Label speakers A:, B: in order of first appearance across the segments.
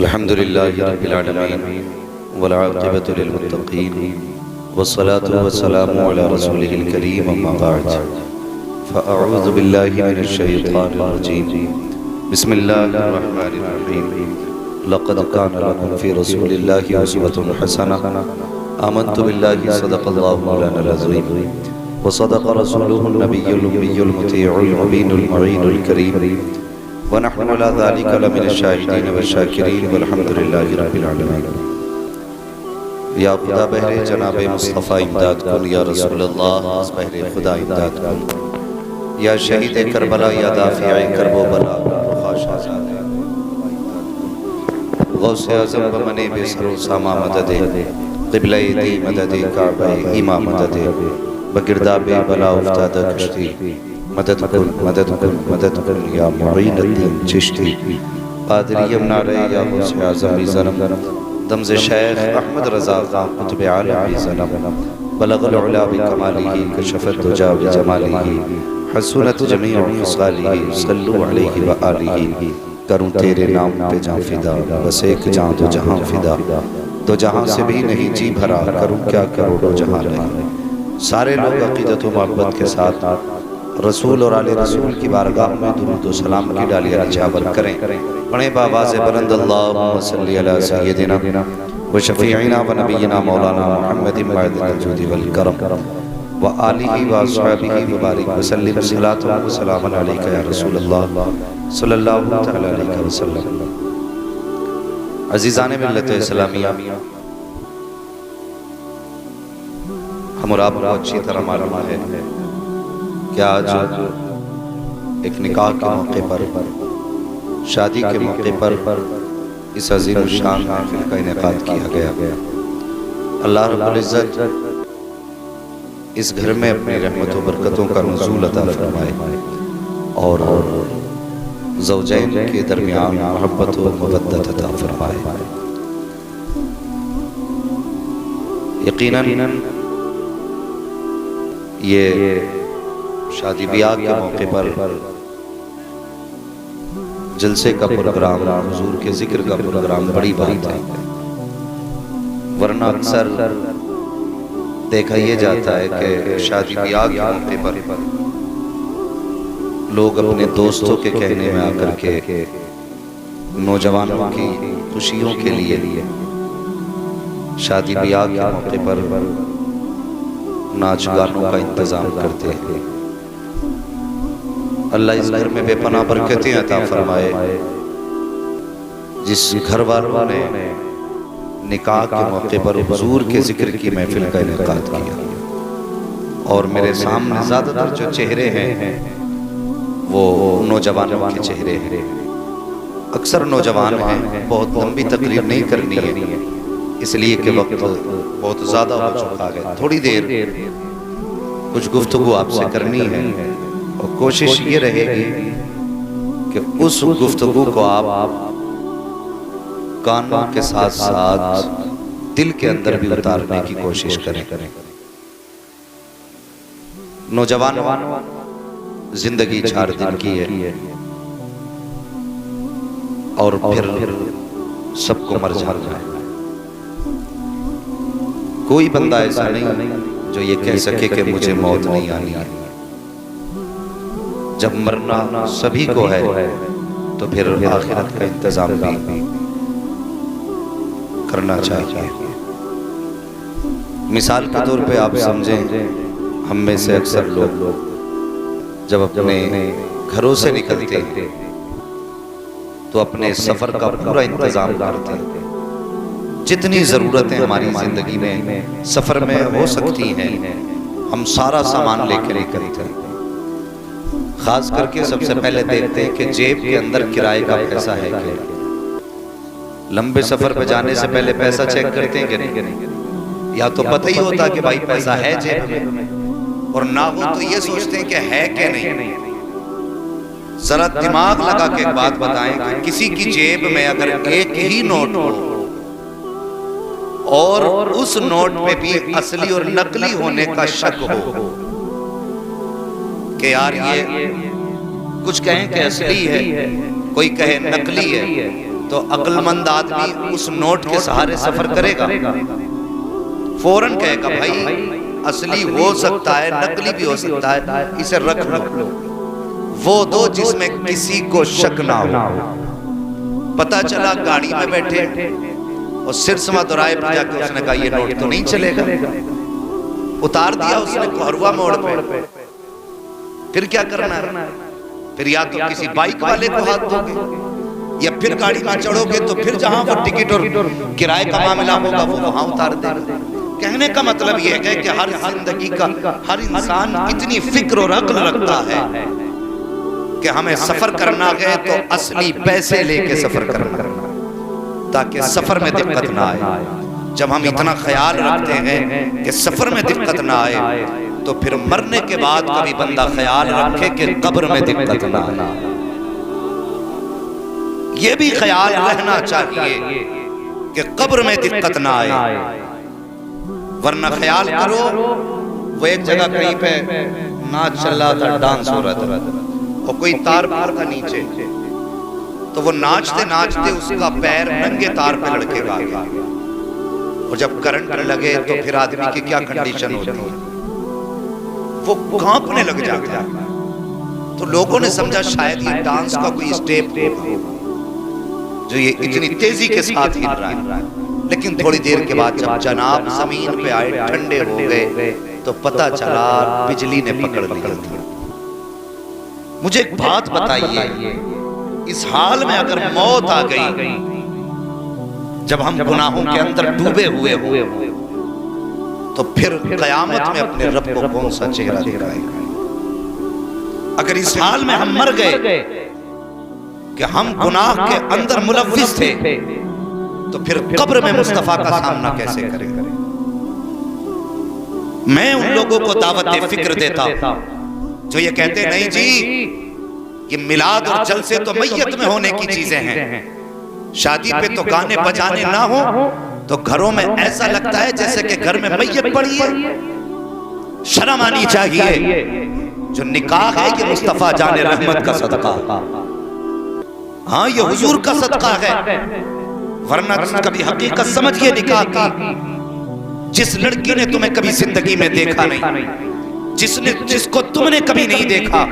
A: الحمد للہ رب العالمین والعاقبۃ للمتقین والصلاة والسلام علی رسولہ الکریم اما بعد فاعوذ باللہ من الشیطان الرجیم بسم اللہ الرحمن الرحیم لقد کان لکم فی رسول اللہ اسوۃ حسنہ آمنت باللہ صدق اللہ مولانا العظیم وصدق رسولہ النبی الأمی المطیع المبین المعین الکریم ونحن على ذلك لمن الشاہدین والشاکرین والحمد للہ رب العالمین۔ یا خدا بہر جناب مصطفیٰ امداد کن، یا رسول اللہ بہر خدا امداد کن، یا شہید کربلا یا دافع کرب و بلا رخاش آزاد غوث اعظم بمن بے سر و ساما مدد قبلہ دی مدد کعبہ ایما مدد بگرداب بلا افتادہ کشتی مدد کن مدد کن مدد کن یا معین الدین چشتی قادری امنارے یا غوث اعظم زنم دمز شیخ احمد رضا خان قطب عالم زنم بلغ العلا بکمالہ کشف الدجا بجمالہ حسنت جمیع خصالہ صلو علیہ وآلہ۔ کروں تیرے نام پہ جان فدا، بس ایک جان دو جہاں فدا، دو جہاں سے بھی نہیں جی بھرا، کروں کیا کروڑوں جہاں نہیں۔ سارے لوگ عقیدت و محبت کے ساتھ رسول اور آل رسول کی بارگاہ میں درود و سلام کی ڈالیاں نچھاور کریں۔ پڑھیں بآواز بلند اللہم صلی علی سیدنا و شفیعنا و نبینا مولانا محمد معدن الجود والکرم و آلہ و اصحابہ و بارک وسلم صلاة و سلام علیکہ یا رسول اللہ صلی اللہ تعالی علیہ وسلم۔ عزیزان ملت اسلامیہ، ہم اور آپ کو اچھی طرح معلوم ہے کہ آج ایک نکاح کے موقع پر، شادی کے موقع پر اس عظیم الشان محفل کا انعقاد کیا گیا۔ اللہ رب العزت اس گھر میں اپنی رحمت و برکتوں کا نزول عطا فرمائے اور زوجین کے درمیان محبت و مودت عطا فرمائے۔ یقیناً یہ شادی بیاہ کے موقع پر جلسے کا پروگرام، حضور کے ذکر کا پروگرام بڑی بات ہے، ورنہ اکثر دیکھا یہ جاتا ہے کہ شادی بیاہ کے موقع پر لوگ اپنے دوستوں کے کہنے میں آ کر کے نوجوانوں کی خوشیوں کے لیے شادی بیاہ کے موقع پر ناچ گانوں کا انتظام کرتے ہیں۔ اللہ اس گھر میں بے پناہ برکتیں عطا فرمائے۔ جس گھر والوں نے نکاح کے موقع پر حضور کے ذکر کی محفل کا انعقاد کیا، اور میرے سامنے زیادہ تر جو چہرے ہیں وہ نوجوانوں کے چہرے ہیں۔ اکثر نوجوان ہیں، بہت لمبی تقریر نہیں کرنی ہے اس لیے کہ وقت بہت زیادہ ہو چکا ہے۔ تھوڑی دیر کچھ گفتگو آپ سے کرنی ہے، اور کوشش یہ رہے گی کہ اس گفتگو کو آپ کانوں کے ساتھ ساتھ دل کے اندر بھی اتارنے کی کوشش کریں۔ نوجوان زندگی 4 دن کی ہے، اور پھر سب کو مر جانا ہے۔ کوئی بندہ ایسا نہیں جو یہ کہہ سکے کہ مجھے موت نہیں آنی ہے۔ جب مرنا سبھی کو ہے تو پھر آخرت کا انتظام بھی کرنا چاہیے۔ مثال کے طور پہ آپ سمجھیں، ہم میں سے اکثر لوگ جب اپنے گھروں سے نکلتے ہیں تو اپنے سفر کا پورا انتظام کرتے ہیں۔ جتنی ضرورتیں ہماری زندگی میں سفر میں ہو سکتی ہیں، ہم سارا سامان لے کے نکلتے ہیں۔ خاص کر کے سب سے پہلے دیکھتے ہیں کہ جیب کے اندر کرائے کا پیسہ ہے کہ لمبے سفر پہ جانے سے پہلے پیسہ چیک کرتے ہیں کہ نہیں، یا تو پتہ ہی ہوتا کہ بھائی پیسہ ہے جیب میں، اور نہ ہو تو یہ سوچتے ہیں کہ ہے کہ نہیں۔ ذرا دماغ لگا کے ایک بات بتائیں کہ کسی کی جیب میں اگر ایک ہی نوٹ ہو اور اس نوٹ پہ بھی اصلی اور نقلی ہونے کا شک ہو کہ یار یہ کچھ کہیں کہ اصلی ہے، کوئی کہے نقلی ہے، تو عقل مند آدمی اس نوٹ کے سہارے سفر کرے گا، فوراً کہے گا بھائی اصلی ہو سکتا ہے نقلی بھی ہو سکتا ہے، اسے رکھ لو، وہ دو جس میں کسی کو شک نہ ہو۔ پتا چلا گاڑی میں بیٹھے اور سرسما دوراہے پر جا کے اس نے کہا یہ نوٹ تو نہیں چلے گا، اتار دیا اس نے کوہروا موڑ پہ، پھر کیا کرنا ہے؟ پھر یا تو کسی بائک والے کو ہاتھ دو گے یا پھر گاڑی میں چڑھو گے تو پھر جہاں وہ ٹکٹ اور کرائے کا معاملہ ہوگا وہ وہاں اتار دے گا۔ کہنے کا مطلب یہ ہے کہ ہر زندگی کا ہر انسان اتنی فکر اور عقل رکھتا ہے کہ ہمیں سفر کرنا ہے تو اصلی پیسے لے کے سفر کرنا تاکہ سفر میں دقت نہ آئے۔ جب ہم اتنا خیال رکھتے ہیں کہ سفر میں دقت نہ آئے تو پھر مرنے کے بعد کبھی بندہ خیال رکھے کہ قبر میں دقت نہ آئے۔ یہ بھی خیال رہنا چاہیے کہ قبر میں دقت نہ آئے، ورنہ خیال کرو وہ ایک جگہ کہیں پہ ناچ چل رہا تھا، ڈانس ہو رہا تھا اور کوئی تار پار تھا نیچے، تو وہ ناچتے ناچتے اس کا پیر ننگے تار پہ لڑکے گا گیا، اور جب کرنٹ لگے تو پھر آدمی کی کیا کنڈیشن ہوتی ہے، وہ کانپنے لگ جاتا ہے۔ تو لوگوں نے سمجھا شاید یہ ڈانس کا کوئی اسٹیپ ہوگا جو یہ اتنی تیزی کے ساتھ ہل رہا ہے، لیکن تھوڑی دیر کے بعد جب جناب زمین پہ آئے ٹھنڈے ہو گئے تو پتہ چلا بجلی نے پکڑ لیا تھا۔ مجھے ایک بات بتائیے، اس حال میں اگر موت آ گئی جب ہم گناہوں کے اندر ڈوبے ہوئے ہوں تو پھر قیامت میں اپنے رب کو کون سا چہرہ دکھائے گا؟ اگر اس حال میں ہم مر گئے کہ ہم گناہ کے اندر ملوث تھے تو پھر قبر میں مصطفیٰ کا سامنا کیسے کریں؟ میں ان لوگوں کو دعوت فکر دیتا ہوں جو یہ کہتے نہیں جی یہ میلاد اور جلسے تو میت میں ہونے کی چیزیں ہیں، شادی پہ تو گانے بجانے نہ ہو تو گھروں میں ایسا لگتا ہے جیسے کہ گھر میں میت پڑی ہے۔ شرم آنی چاہیے، جو نکاح ہے یہ مصطفیٰ جان رحمت کا صدقہ، ہاں یہ حضور کا صدقہ ہے، ورنہ کبھی حقیقت سمجھئے نکاح کی۔ جس لڑکی نے تمہیں کبھی زندگی میں دیکھا نہیں، جس کو تم نے کبھی نہیں دیکھا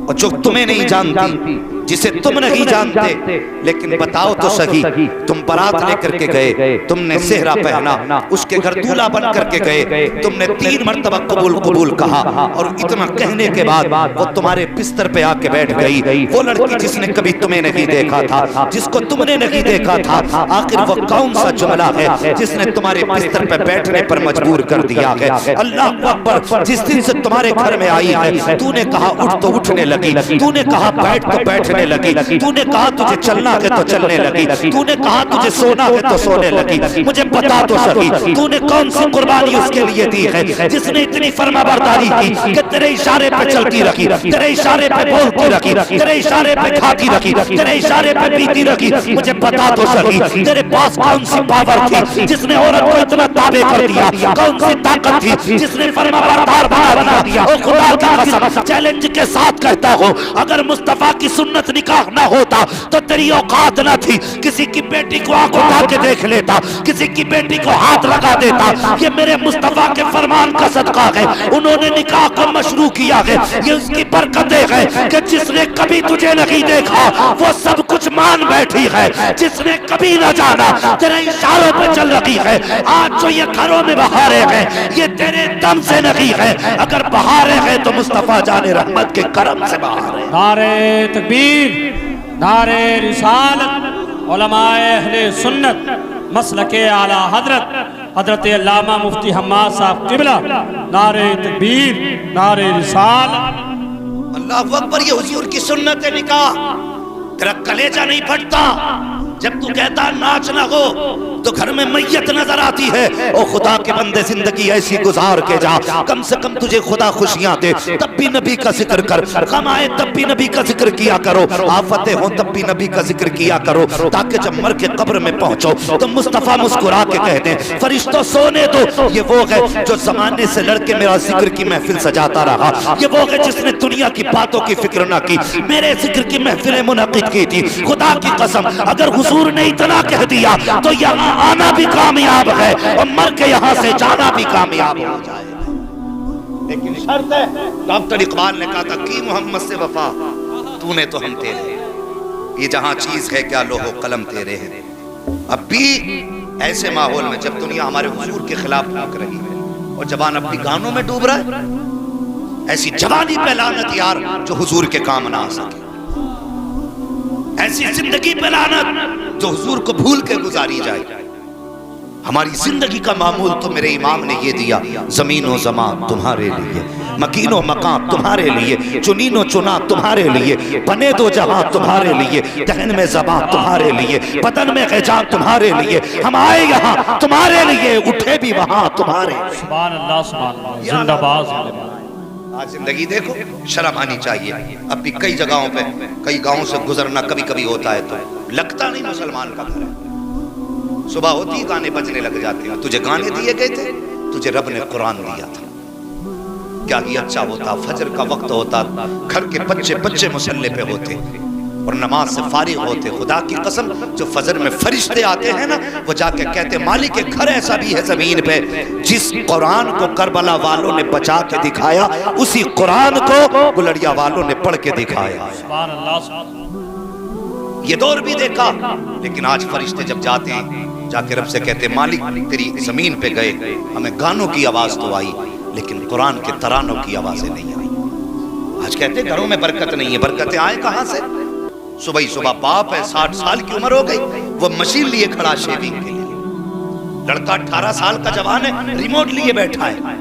A: اور جو تمہیں نہیں جانتی، جسے تم نہیں جانتے، لیکن بتاؤ تو صحیح تم بارات لے کر کے گئے، تم نے صحرا پہنا، اس کے گھر دولہا بن کر کے گئے، تم نے 3 مرتبہ قبول قبول کہا، اور اتنا کہنے کے بعد وہ تمہارے بستر پہ آ کے بیٹھ گئی۔ وہ لڑکی جس نے کبھی تمہیں نہیں دیکھا تھا، جس کو تم نے نہیں دیکھا تھا، آخر وہ کون سا جملہ ہے جس نے تمہارے بستر پہ بیٹھنے پر مجبور کر دیا ہے؟ اللہ اکبر، جس دن سے تمہارے گھر میں آئی ہے تو نے کہا اٹھ تو اٹھنے لگی، تو نے کہا بیٹھ تو بیٹھنے لگی، تو نے کہا تجھے چلنا ہے تو چلنے لگی، تو نے کہا تجھے سونا ہے تو سونے لگی۔ مجھے بتا تو صحیح تو نے کون سی قربانی اس کے لیے دی ہے جس نے اتنی فرما برداری کی کہ تیرے اشارے پہ چلتی رکھی، تیرے اشارے پہ بولتی رکھی، تیرے اشارے پہ کھاتی رکھی، تیرے اشارے پہ پیتی رکھی۔ مجھے بتا تو صحیح تیرے پاس کون سی پاور تھی جس نے عورت کو اتنا تابع کر دیا؟ کون سی طاقت تھی جس نے فرما بردار بنا دیا؟ او خدا کی قسم چیلنج کے ساتھ کہتا ہوں، اگر مصطفیٰ کی سنت نکاح نہ ہوتا تو تیری اوقات نہ تھی کسی کی بیٹی کو آنکھ اٹھا کے دیکھ لیتا، کسی کی بیٹی کو ہاتھ لگا دیتا۔ یہ میرے مصطفیٰ کے فرمان کا صدقہ ہے، انہوں نے نکاح کو مشروع کیا ہے، یہ اس کی برکتیں ہے کہ جس نے کبھی تجھے نہیں دیکھا وہ سب کچھ مان بیٹھی ہے، جس نے کبھی نہ جانا تیرے اشاروں پہ چل رہی ہے۔ آج جو یہ گھروں میں بہاریں ہیں یہ تیرے دم سے نہیں ہے، اگر بہاریں ہیں تو مصطفیٰ جان رحمت کے کرم سے بہار ہے۔
B: نعرہ تکبیر، نعرہ رسالت، علماء اہل سنت، مسلک اعلی حضرت علامہ مفتی حماد صاحب قبلہ، نعرہ تکبیر، نعرہ رسالت۔
A: اللہ اکبر، یہ حضور کی سنت نکاح۔ تیرا کلیجہ نہیں پھٹتا جب تو کہتا ناچ نہ ہو تو گھر میں میت نظر آتی ہے۔ او خدا کے بندے زندگی ایسی گزار کے جا، کم سے کم تجھے خدا خوشیاں دے، تب بھی نبی کا ذکر کر، غم آئے تب بھی نبی کا ذکر کیا کرو، آفتیں ہوں تب بھی نبی کا ذکر کیا کرو، تاکہ جب مر کے قبر میں پہنچو تو مصطفیٰ مسکرا کے کہہ دیں فرشتوں سونے دو۔ یہ وہ ہے جو زمانے سے لڑ کے میرا ذکر کی محفل سجاتا رہا، یہ وہ ہے جس نے دنیا کی باتوں کی فکر نہ کی، میرے ذکر کی محفلیں منعقد کی تھی۔ خدا کی قسم اگر حضور نے اتنا کہہ دیا تو یہاں آنا بھی کامیاب ہے اور مر کے یہاں سے جانا بھی کامیاب ہو جائے. لیکن شرط ہے، ڈاکٹر اقبال نے کہا تھا کی محمد سے وفا تو نے تو ہم تیرے، یہ جہاں چیز ہے کیا لوح و قلم تیرے ہیں. اب بھی ایسے ماحول میں جب دنیا ہمارے حضور کے خلاف بھونک رہی ہے اور جوان اپنی گانوں میں ڈوب رہا ہے، ایسی جوانی پہ لعنت یار جو حضور کے کام نہ آ سکے، ایسی زندگی پہ لعنت جو حضور کو بھول کے گزاری جائے. ہماری زندگی کا معمول تو میرے امام نے یہ دیا، زمین و زمان تمہارے لیے، مکین و مقام تمہارے لیے، چنین و چنا تمہارے لیے، بنے دو جہاں تمہارے لیے، دہن میں زبان تمہارے لیے، بدن میں غیجان تمہارے لیے، ہم آئے یہاں تمہارے لیے، اٹھے بھی وہاں تمہارے.
B: سبحان اللہ سبحان اللہ، زندہ باد.
A: آج زندگی دیکھو، شرم آنی چاہیے. اب بھی کئی جگہوں پہ کئی گاؤں سے گزرنا کبھی کبھی ہوتا ہے تو لگتا نہیں مسلمان کا گھر ہے. صبح ہوتی گانے بجنے لگ جاتے ہیں. تجھے گانے دیے گئے تھے، تجھے رب نے قرآن دیا تھا. کیا ہی اچھا ہوتا، فجر کا وقت ہوتا، گھر کے بچے بچے مصلی پہ ہوتے اور نماز سے فارغ ہوتے. خدا کی قسم جو فجر میں فرشتے آتے ہیں نا، وہ جا کے کہتے مالک کے گھر ایسا بھی ہے زمین پہ جس قرآن کو کربلا والوں نے بچا کے دکھایا، اسی قرآن کو گلڑیا والوں نے پڑھ کے دکھایا.
B: سبحان اللہ.
A: یہ دور بھی دیکھا. لیکن آج فرشتے جب جاتے ہیں جا کے رب سے کہتے مالک تیری زمین پہ گئے، ہمیں گانوں کی آواز تو آئی لیکن قرآن کے ترانوں کی آوازیں نہیں آئی. آج کہتے گھروں میں برکت نہیں ہے. برکتیں آئے کہاں سے؟ صبح ہی صبح باپ ہے 60 سال کی عمر ہو گئی، وہ مشین لیے کھڑا شیونگ کے لیے. لڑکا 18 سال کا جوان ہے، ریموٹ لیے بیٹھا ہے.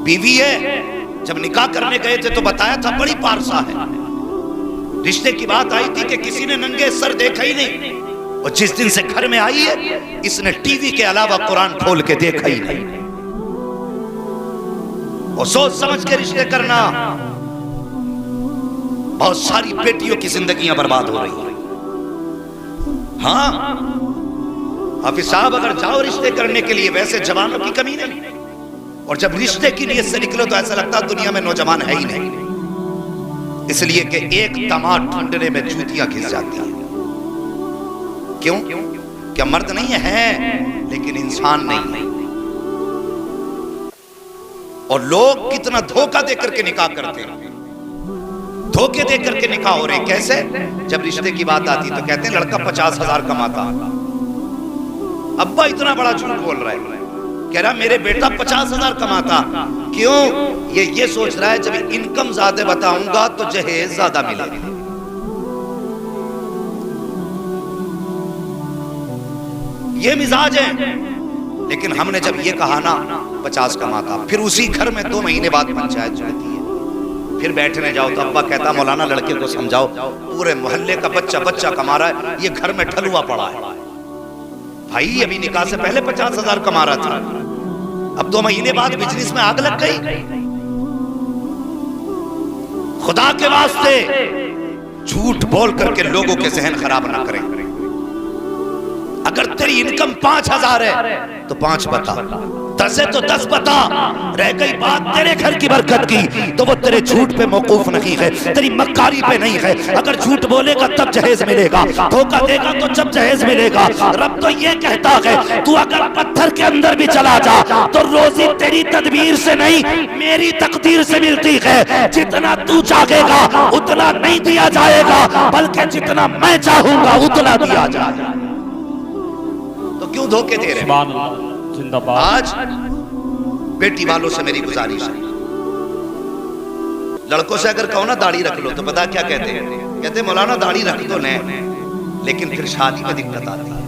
A: بیوی ہے، جب نکاح کرنے گئے تھے تو بتایا تھا بڑی پارسا ہے. رشتے کی بات آئی تھی کہ کسی نے ننگے سر دیکھا ہی نہیں، اور جس دن سے گھر میں آئی ہے اس نے ٹی وی کے علاوہ قرآن کھول کے دیکھا ہی نہیں. اور سوچ سمجھ کے رشتے کرنا. بہت ساری بیٹیوں کی زندگیاں برباد ہو رہی ہیں. ہاں حافظ صاحب اگر جاؤ رشتے کرنے کے لیے، ویسے جوانوں کی کمی نہیں، اور جب رشتے کی نیت سے نکلو تو ایسا لگتا دنیا میں نوجوان ہے ہی نہیں. اس لیے کہ ایک دماغ ڈھونڈنے میں جوتیاں گھس جاتی ہیں. کیوں؟ کیا مرد نہیں ہے لیکن انسان نہیں. اور لوگ کتنا دھوکہ دے کر کے نکاح کرتے ہیں، دھوکے دے کر کے نکاح ہو رہے. کیسے؟ جب رشتے کی بات آتی تو کہتے ہیں لڑکا 50,000 کماتا. ابا اتنا بڑا جھوٹ بول رہا ہے، کہہ رہا میرے بیٹا 50,000 کماتا. کیوں؟ یہ سوچ رہا ہے جب انکم زیادہ بتاؤں گا تو جہیز زیادہ ملے گا. یہ مزاج ہے. لیکن ہم نے جب یہ کہا نا 50 کماتا، پھر اسی گھر میں 2 مہینے بعد پنچایت چلتی ہے. پھر بیٹھنے جاؤ تو ابا کہتا مولانا لڑکے کو سمجھاؤ، پورے محلے کا بچہ کما رہا ہے، یہ گھر میں ٹھلوا پڑا ہے. بھائی ابھی نکاح سے پہلے 50,000 کما رہا تھا، اب 2 مہینے بعد بزنس میں آگ لگ گئی. خدا کے واسطے جھوٹ بول کر کے لوگوں کے ذہن خراب نہ کریں. اگر تیری انکم 5,000 ہے تو 5 بتا، 10 ہے تو 10 بتا. رہ گئی بات تیرے گھر کی برکت کی تو وہ تیرے جھوٹ پہ موقوف نہیں ہے، تیری مکاری پہ نہیں ہے. اگر جھوٹ بولے گا تب جہیز ملے گا، دھوکہ دے گا تو جب جہیز ملے گا. رب تو یہ کہتا ہے تو اگر پتھر کے اندر بھی چلا جا تو روزی تیری تدبیر سے نہیں میری تقدیر سے ملتی ہے. جتنا تو چاہے گا اتنا نہیں دیا جائے گا، بلکہ جتنا میں چاہوں گا اتنا دیا جائے گا. تو کیوں دھوکے دے رہے ہیں؟
B: سبحان اللہ. زندہ باد.
A: آج بیٹی والوں سے میری گزارش ہے، لڑکوں سے اگر کہو نا داڑھی رکھ لو تو پتا کیا کہتے ہیں؟ کہتے ہیں مولانا داڑھی رکھ دو لیں، لیکن پھر شادی میں دقت آتی ہے.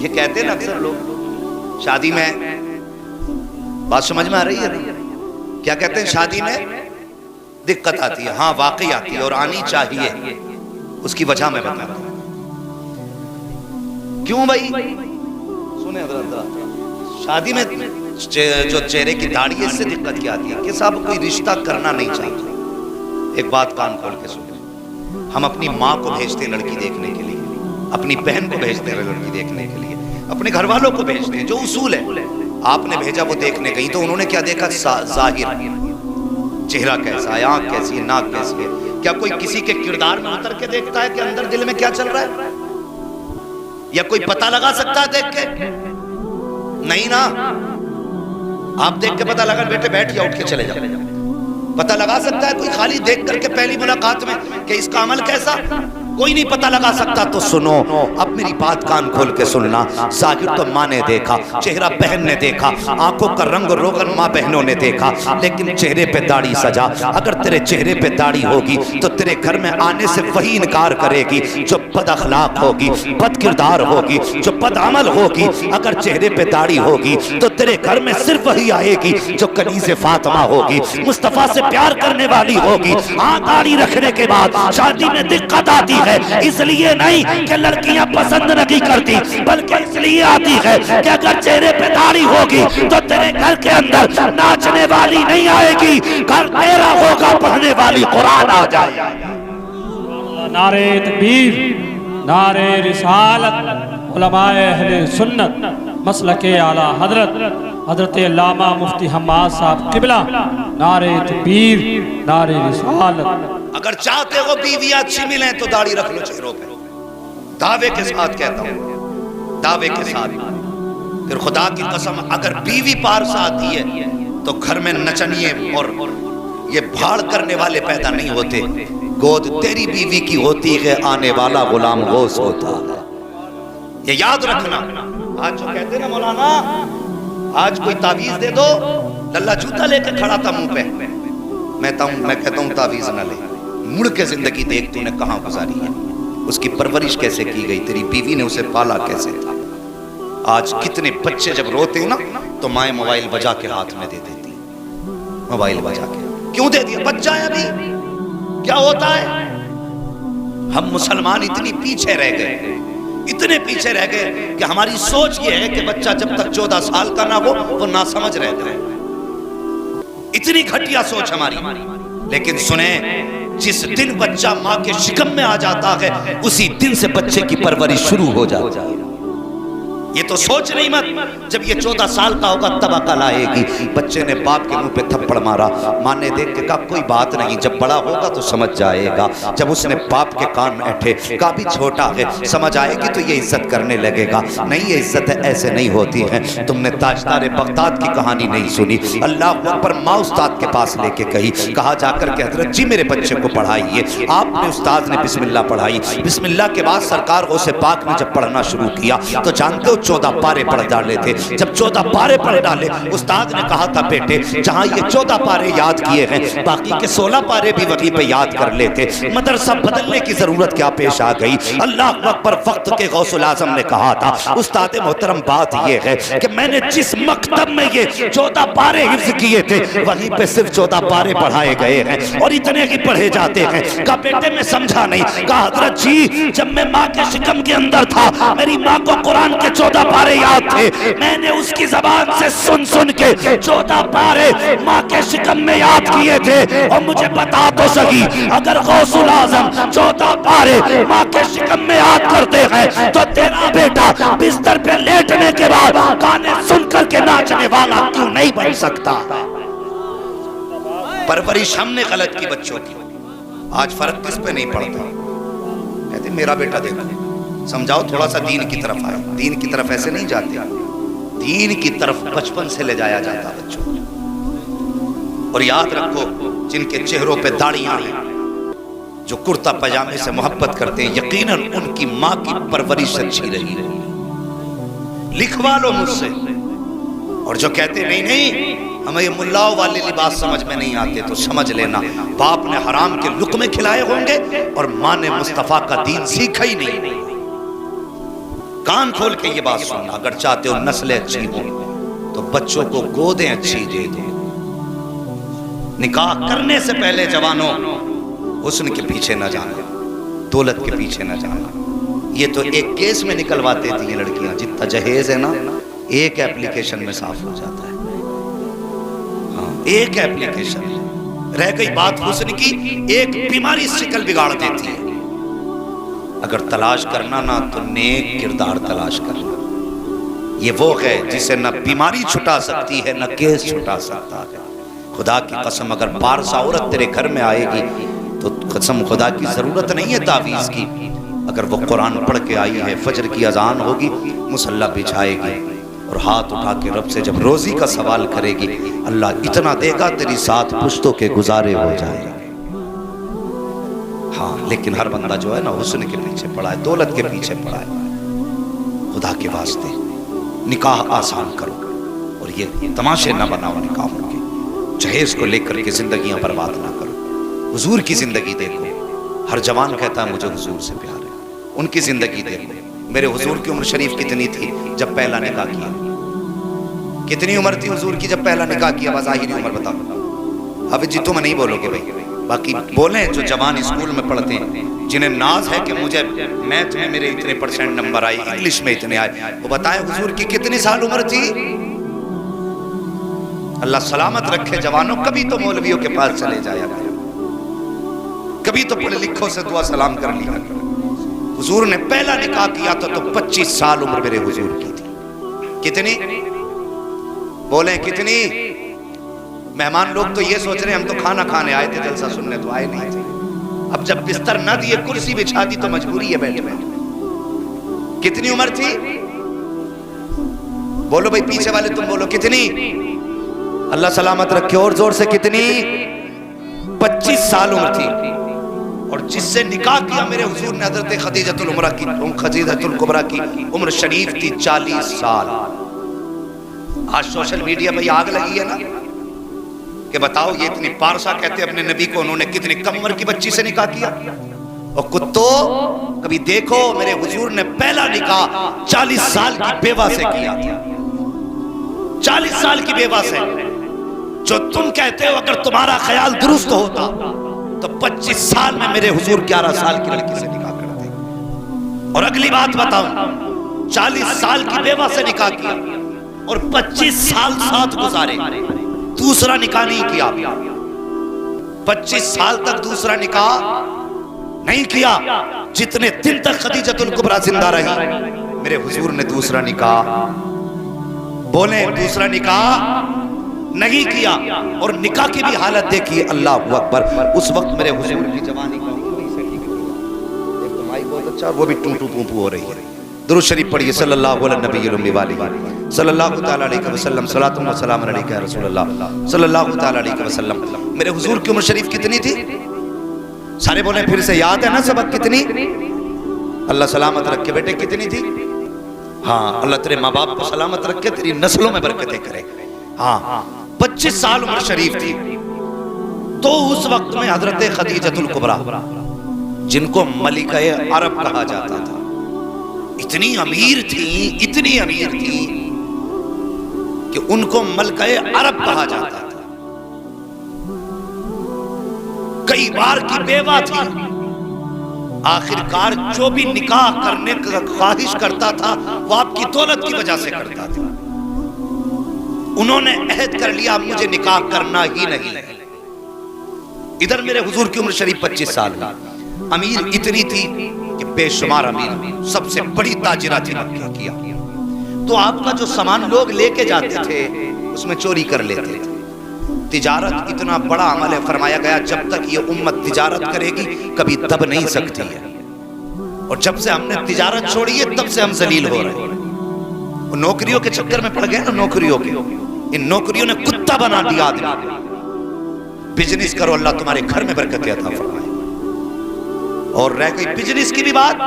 A: یہ کہتے ہیں نا اکثر لوگ شادی میں، بات سمجھ میں آ رہی ہے؟ کیا کہتے ہیں؟ شادی میں دقت آتی ہے. ہاں واقعی آتی ہے اور آنی چاہیے. اس کی وجہ میں بتا رہا ہوں. کیوں بھائی؟ سنیں حضرت، شادی میں جو چہرے کی داڑھی ہے اس سے دقت کیا آتی ہے کہ صاحب کوئی رشتہ کرنا نہیں چاہتا. ایک بات کان کھول کے سنیں، ہم اپنی ماں کو بھیجتے ہیں لڑکی دیکھنے کے لیے، اپنی بہن کو بھیجتے ہیں لڑکی دیکھنے کے لیے، اپنے گھر والوں کو بھیجتے ہیں. جو اصول ہے آپ نے بھیجا وہ دیکھنے گئی تو انہوں نے کیا دیکھا؟ ظاہر چہرہ کیسا ہے، آنکھ کیسی ہے، ناک کیسی ہے. کیا کوئی کسی کے کردار میں اتر کے دیکھتا ہے کہ اندر دل میں کیا چل رہا ہے؟ یا کوئی پتہ لگا سکتا ہے دیکھ کے؟ نہیں نا. آپ دیکھ کے پتہ لگا بیٹے بیٹھ یا اٹھ کے چلے جاؤ. پتہ لگا سکتا ہے کوئی خالی دیکھ کر کے پہلی ملاقات میں کہ اس کا عمل کیسا؟ کوئی نہیں پتہ لگا سکتا. تو سنو اب میری بات کان کھول کے سننا. ظاہر تو ماں نے دیکھا, چہرہ بہن نے دیکھا, آنکھوں کا رنگ روغن ماں بہنوں نے دیکھا, لیکن چہرے پہ داڑھی سجا. اگر تیرے چہرے پہ داڑھی ہوگی تو تیرے گھر میں آنے سے وہی انکار کرے گی جو بد اخلاق ہوگی, بد کردار ہوگی, جو بد عمل ہوگی. اگر چہرے پہ داڑھی ہوگی تو تیرے گھر میں صرف وہی آئے گی جو کنیز فاطمہ ہوگی, مصطفیٰ سے پیار کرنے والی ہوگی. ہاں داڑھی رکھنے کے بعد شادی میں دقت آتی ہے, اس لیے نہیں کہ لڑکیاں پسند نہیں کرتی, بلکہ اس لیے آتی ہے کہ اگر چہرے پہ داڑھی ہوگی تو تیرے گھر کے اندر ناچنے والی نہیں آئے گی, گھر تیرا ہوگا پڑھنے والی قرآن آ جائے.
B: نعرہ تکبیر, نعرہ رسالت, علماء اہل سنت, مسلک اعلی حضرت علامہ مفتی حماد صاحب قبلہ, نعرہ تکبیر, نعرہ رسالت.
A: اگر چاہتے ہو بیویاں اچھی ملیں تو داڑھی رکھ لو چہروں پہ. دعوے کے ساتھ کہتا ہوں, دعوے کے ساتھ. پھر خدا کی قسم اگر بیوی پارس آتی ہے تو گھر میں نچنیے اور یہ بھاڑ کرنے والے پیدا نہیں ہوتے. گود تیری بیوی کی ہوتی ہے, آنے والا غلام غوث ہوتا ہے. یہ یاد رکھنا. آج جو کہتے ہیں نا مولانا, آج کوئی تعویذ دے دو, للہ جوتا لے کے کھڑا تھا منہ پہ. میں کہتا ہوں تعویذ نہ لے, مڑ کے زندگی دیکھ تو نے کہاں گزاری ہے, اس کی پرورش کیسے کی گئی, تیری بیوی نے اسے پالا کیسے تھا. آج کتنے بچے جب روتے ہیں نا تو مائیں موبائل بجا کے ہاتھ میں دے دیتی, موبائل بجا کے. کیوں دے دیا؟ بچہ ہے ابھی, کیا ہوتا ہے؟ ہم مسلمان اتنی پیچھے رہ گئے, اتنے پیچھے رہ گئے کہ ہماری سوچ یہ ہے کہ بچہ جب تک 14 سال کا نہ ہو وہ ناسمجھ رہتا ہے. اتنی گھٹیا سوچ ہماری. لیکن سنیں, جس دن بچہ ماں کے شکم میں آ جاتا ہے اسی دن سے بچے کی پرورش شروع ہو جاتی ہے. یہ تو سوچ نہیں مت جب یہ 14 سال کا ہوگا تب عقل آئے گی. بچے نے باپ کے منہ پہ تھپڑ مارا, ماں نے دیکھ کے کہا کوئی بات نہیں, جب بڑا ہوگا تو سمجھ جائے گا. جب اس نے باپ کے کان میں اٹھے کہا بھی چھوٹا ہے, سمجھ آئے گی تو یہ عزت کرنے لگے گا. نہیں, یہ عزت ایسے نہیں ہوتی ہے. تم نے تاجدار بغداد کی کہانی نہیں سنی. اللہ اکبر, ماں استاد کے پاس لے کے گئی, کہا جا کر کہ حضرت جی میرے بچے کو پڑھائیے. آپ نے استاد نے بسم اللہ پڑھائی. بسم اللہ کے بعد سرکار غوث پاک نے جب پڑھنا شروع کیا تو جانتے ہو 14 پارے پڑھ ڈالے تھے. جب 14 پارے پڑھ ڈالے استاد نے کہا تھا بیٹے جہاں یہ 14 پارے یاد کیے ہیں باقی کے 16 پارے بھی وہیں پہ یاد کر لیتے. مدرسہ بدلنے کی ضرورت کیا پیش آ گئی. اللہ اکبر, وقت کے غوث العظم نے کہا تھا استاد محترم بات یہ ہے کہ میں نے جس مکتب میں یہ 14 پارے حفظ کیے تھے وہیں پہ صرف 14 پارے پڑھائے گئے ہیں اور اتنے ہی پڑھے جاتے ہیں. کہا بیٹے میں سمجھا نہیں. کہا حضرت جی جب میں ماں کے شکم کے اندر تھا میری ماں کو قرآن کے 14 پارے یاد تھے, میں نے اس کی زبان سے سن کے 14 پارے ماں کے شکم میں یاد کیے تھے. اور مجھے بتا تو سکی اگر غوث العظم 14 پارے ماں کے شکم میں یاد کرتے ہیں تو تیرا بیٹا بستر پہ لیٹنے کے بعد گانے سن کر کے ناچنے والا کیوں نہیں بن سکتا؟ پرورش ہم نے غلط کی بچوں کی. آج فرق کس پہ نہیں پڑتا. کہتے میرا بیٹا دیکھو, سمجھاؤ تھوڑا سا دین کی طرف آئے. دین کی طرف ایسے نہیں جاتے, دین کی طرف بچپن سے لے جایا جاتا بچوں کو. اور یاد رکھو جن کے چہروں پہ داڑیاں ہیں, جو کرتا پجامے سے محبت کرتے ہیں, یقیناً ان کی ماں کی پرورش اچھی رہی ہے. لکھوا لو مجھ سے. اور جو کہتے نہیں ہمیں یہ ملاؤں والے لباس سمجھ میں نہیں آتے, تو سمجھ لینا باپ نے حرام کے لقمے کھلائے ہوں گے اور ماں نے مصطفیٰ کا دین سیکھا ہی نہیں. کان کھول کے یہ بات سننا, اگر چاہتے ہو نسلیں اچھی ہوں تو بچوں کو گودیں اچھی دے دو. نکاح کرنے سے پہلے جوانوں حسن کے پیچھے نہ جانا, دولت کے پیچھے نہ جانا. یہ تو ایک کیس میں نکلواتے تھے یہ لڑکیاں, جتنا جہیز ہے نا ایک ایپلیکیشن میں صاف ہو جاتا ہے. ہاں ایک ایپلیکیشن رہ گئی بات حسن کی, ایک بیماری شکل بگاڑ دیتی ہے. اگر تلاش کرنا نا تو نیک کردار تلاش کرنا. یہ وہ ہے جسے نہ بیماری چھٹا سکتی ہے نہ کیس چھٹا سکتا ہے. خدا کی قسم اگر پارسا عورت تیرے گھر میں آئے گی تو قسم خدا کی ضرورت نہیں ہے تعویذ کی، اگر وہ قرآن پڑھ کے آئی ہے، فجر کی اذان ہوگی، مصلی بچھائے گی اور ہاتھ اٹھا کے رب سے جب روزی کا سوال کرے گی، اللہ اتنا دے گا تیری 7 پشتوں کے گزارے ہو جائے گا۔ ہاں لیکن ہر بندہ جو ہے نا حسن کے پیچھے پڑا ہے، دولت کے پیچھے پڑا ہے۔ خدا کے واسطے نکاح آسان کرو اور یہ تماشے نہ بناؤ نکاحوں کے، جہیز کو لے کر کے زندگیاں برباد نہ کرو۔ حضور کی زندگی دیکھو، ہر جوان کہتا ہے مجھے حضور سے پیار ہے، ان کی زندگی دیکھو۔ میرے حضور کی عمر شریف کتنی تھی جب پہلا نکاح کیا؟ کتنی عمر تھی حضور کی جب پہلا نکاح کیا؟ بظاہری عمر بتاؤ۔ حافظ جی تم نہیں بولو گے بھائی، باقی بولیں جو جوان اسکول میں پڑھتے ہیں، جنہیں ناز ہے کہ مجھے میتھ میں میرے اتنے % نمبر آئے، انگلش میں اتنے آئے، وہ بتائیں حضور کی کتنی سال عمر تھی؟ اللہ سلامت رکھے جوانوں، کبھی تو مولویوں کے پاس چلے جایا کرو، کبھی تو پڑھے لکھوں سے دعا سلام کر لیا کرو۔ حضور نے پہلا نکاح کیا تو 25 سال عمر میرے حضور کی تھی۔ کتنی؟ بولیں کتنی؟ مہمان لوگ تو یہ سوچ رہے ہیں ہم تو کھانا کھانے آئے تھے، جلسہ سننے تو آئے نہیں تھے۔ اب جب بستر نہ دیے، کرسی بچھا دی تو مجبوری ہے بیٹھنے۔ کتنی عمر تھی؟ بولو بھائی پیچھے والے تم بولو کتنی؟ اللہ سلامت رکھے اور زور سے کتنی؟ 25 سال عمر تھی۔ اور جس سے نکاح کیا میرے حضور نے حضرت خدیجۃ الکبریٰ کی عمر شریف تھی 40 سال۔ آج سوشل میڈیا پہ آگ لگی ہے نا کہ بتاؤ یہ اتنی پارسا کہتے اپنے نبی کو، انہوں نے کتنی کم عمر کی بچی سے نکاح کیا۔ اور کتو کبھی دیکھو میرے حضور نے پہلا نکاح 40 سال کی بیوہ سے کیا، 40 سال کی بیوہ سے۔ جو تم کہتے ہو اگر تمہارا خیال درست ہوتا تو 25 سال میں میرے حضور 11 سال کی لڑکی سے نکاح کرتے۔ اور اگلی بات بتاؤں، 40 سال کی بیوہ سے نکاح کیا اور 25 سال ساتھ گزارے، دوسرا نکاح نہیں کیا۔ 25 سال تک دوسرا نکاح نہیں کیا، جتنے دن تک خدیجۃ الکبریٰ زندہ رہی میرے حضور نے دوسرا نکاح، بولیں دوسرا نکاح نہیں کیا۔ اور نکاح کی بھی حالت دیکھیے، اللہ اکبر، اس وقت میرے حضور کی جوانی کا ایک تو مائی بہت اچھا، وہ بھی ٹو ٹو پو پو ہو رہی ہے۔ درود شریف پڑھیے صلی اللہ علیہ نبی الامی والہ صلی اللہ تعالی علیہ وسلم، صلاۃ و سلام علیک یا رسول اللہ صلی اللہ تعالی علیہ وسلم۔ میرے حضور کی عمر شریف کتنی تھی؟ سارے بولیں پھر سے، یاد ہے نا سبق کتنی؟ اللہ سلامت رکھے بیٹے کتنی تھی؟ ہاں اللہ تیرے ماں باپ کو سلامت رکھے، تیری نسلوں میں برکتیں کرے۔ ہاں 25 سال عمر شریف تھی تو اس وقت میں حضرت خدیجۃ الکبریٰ، جن کو ملکہ عرب کہا جاتا تھا، اتنی امیر تھی کہ ان کو ملکہ عرب کہا جاتا تھا، کئی بار کی بیوہ تھی۔ آخرکار جو بھی نکاح کرنے کا خواہش کرتا تھا وہ آپ کی دولت کی وجہ سے کرتا تھا۔ انہوں نے عہد کر لیا مجھے نکاح کرنا ہی نہیں۔ ادھر میرے حضور کی عمر شریف 25 سال کا، امیر اتنی تھی کہ بے شمار امیر، سب سے بڑی تاجرہ تھی مکہ کی۔ تو آپ کا جو سامان لوگ لے کے جاتے تھے اس میں چوری کر لیتے تھے۔ تجارت اتنا بڑا عمل ہے، فرمایا گیا جب تک یہ امت تجارت کرے گی کبھی دب نہیں سکتی ہے، اور جب سے ہم نے تجارت چھوڑی ہے تب سے ہم ذلیل ہو رہے ہیں۔ نوکریوں کے چکر میں پڑ گئے نا، نوکریوں کے، ان نوکریوں نے کتا بنا دیا آدمی۔ بزنس کرو، اللہ تمہارے گھر میں برکت عطا فرمائے۔ اور رہ گئی بزنس کی بھی بات،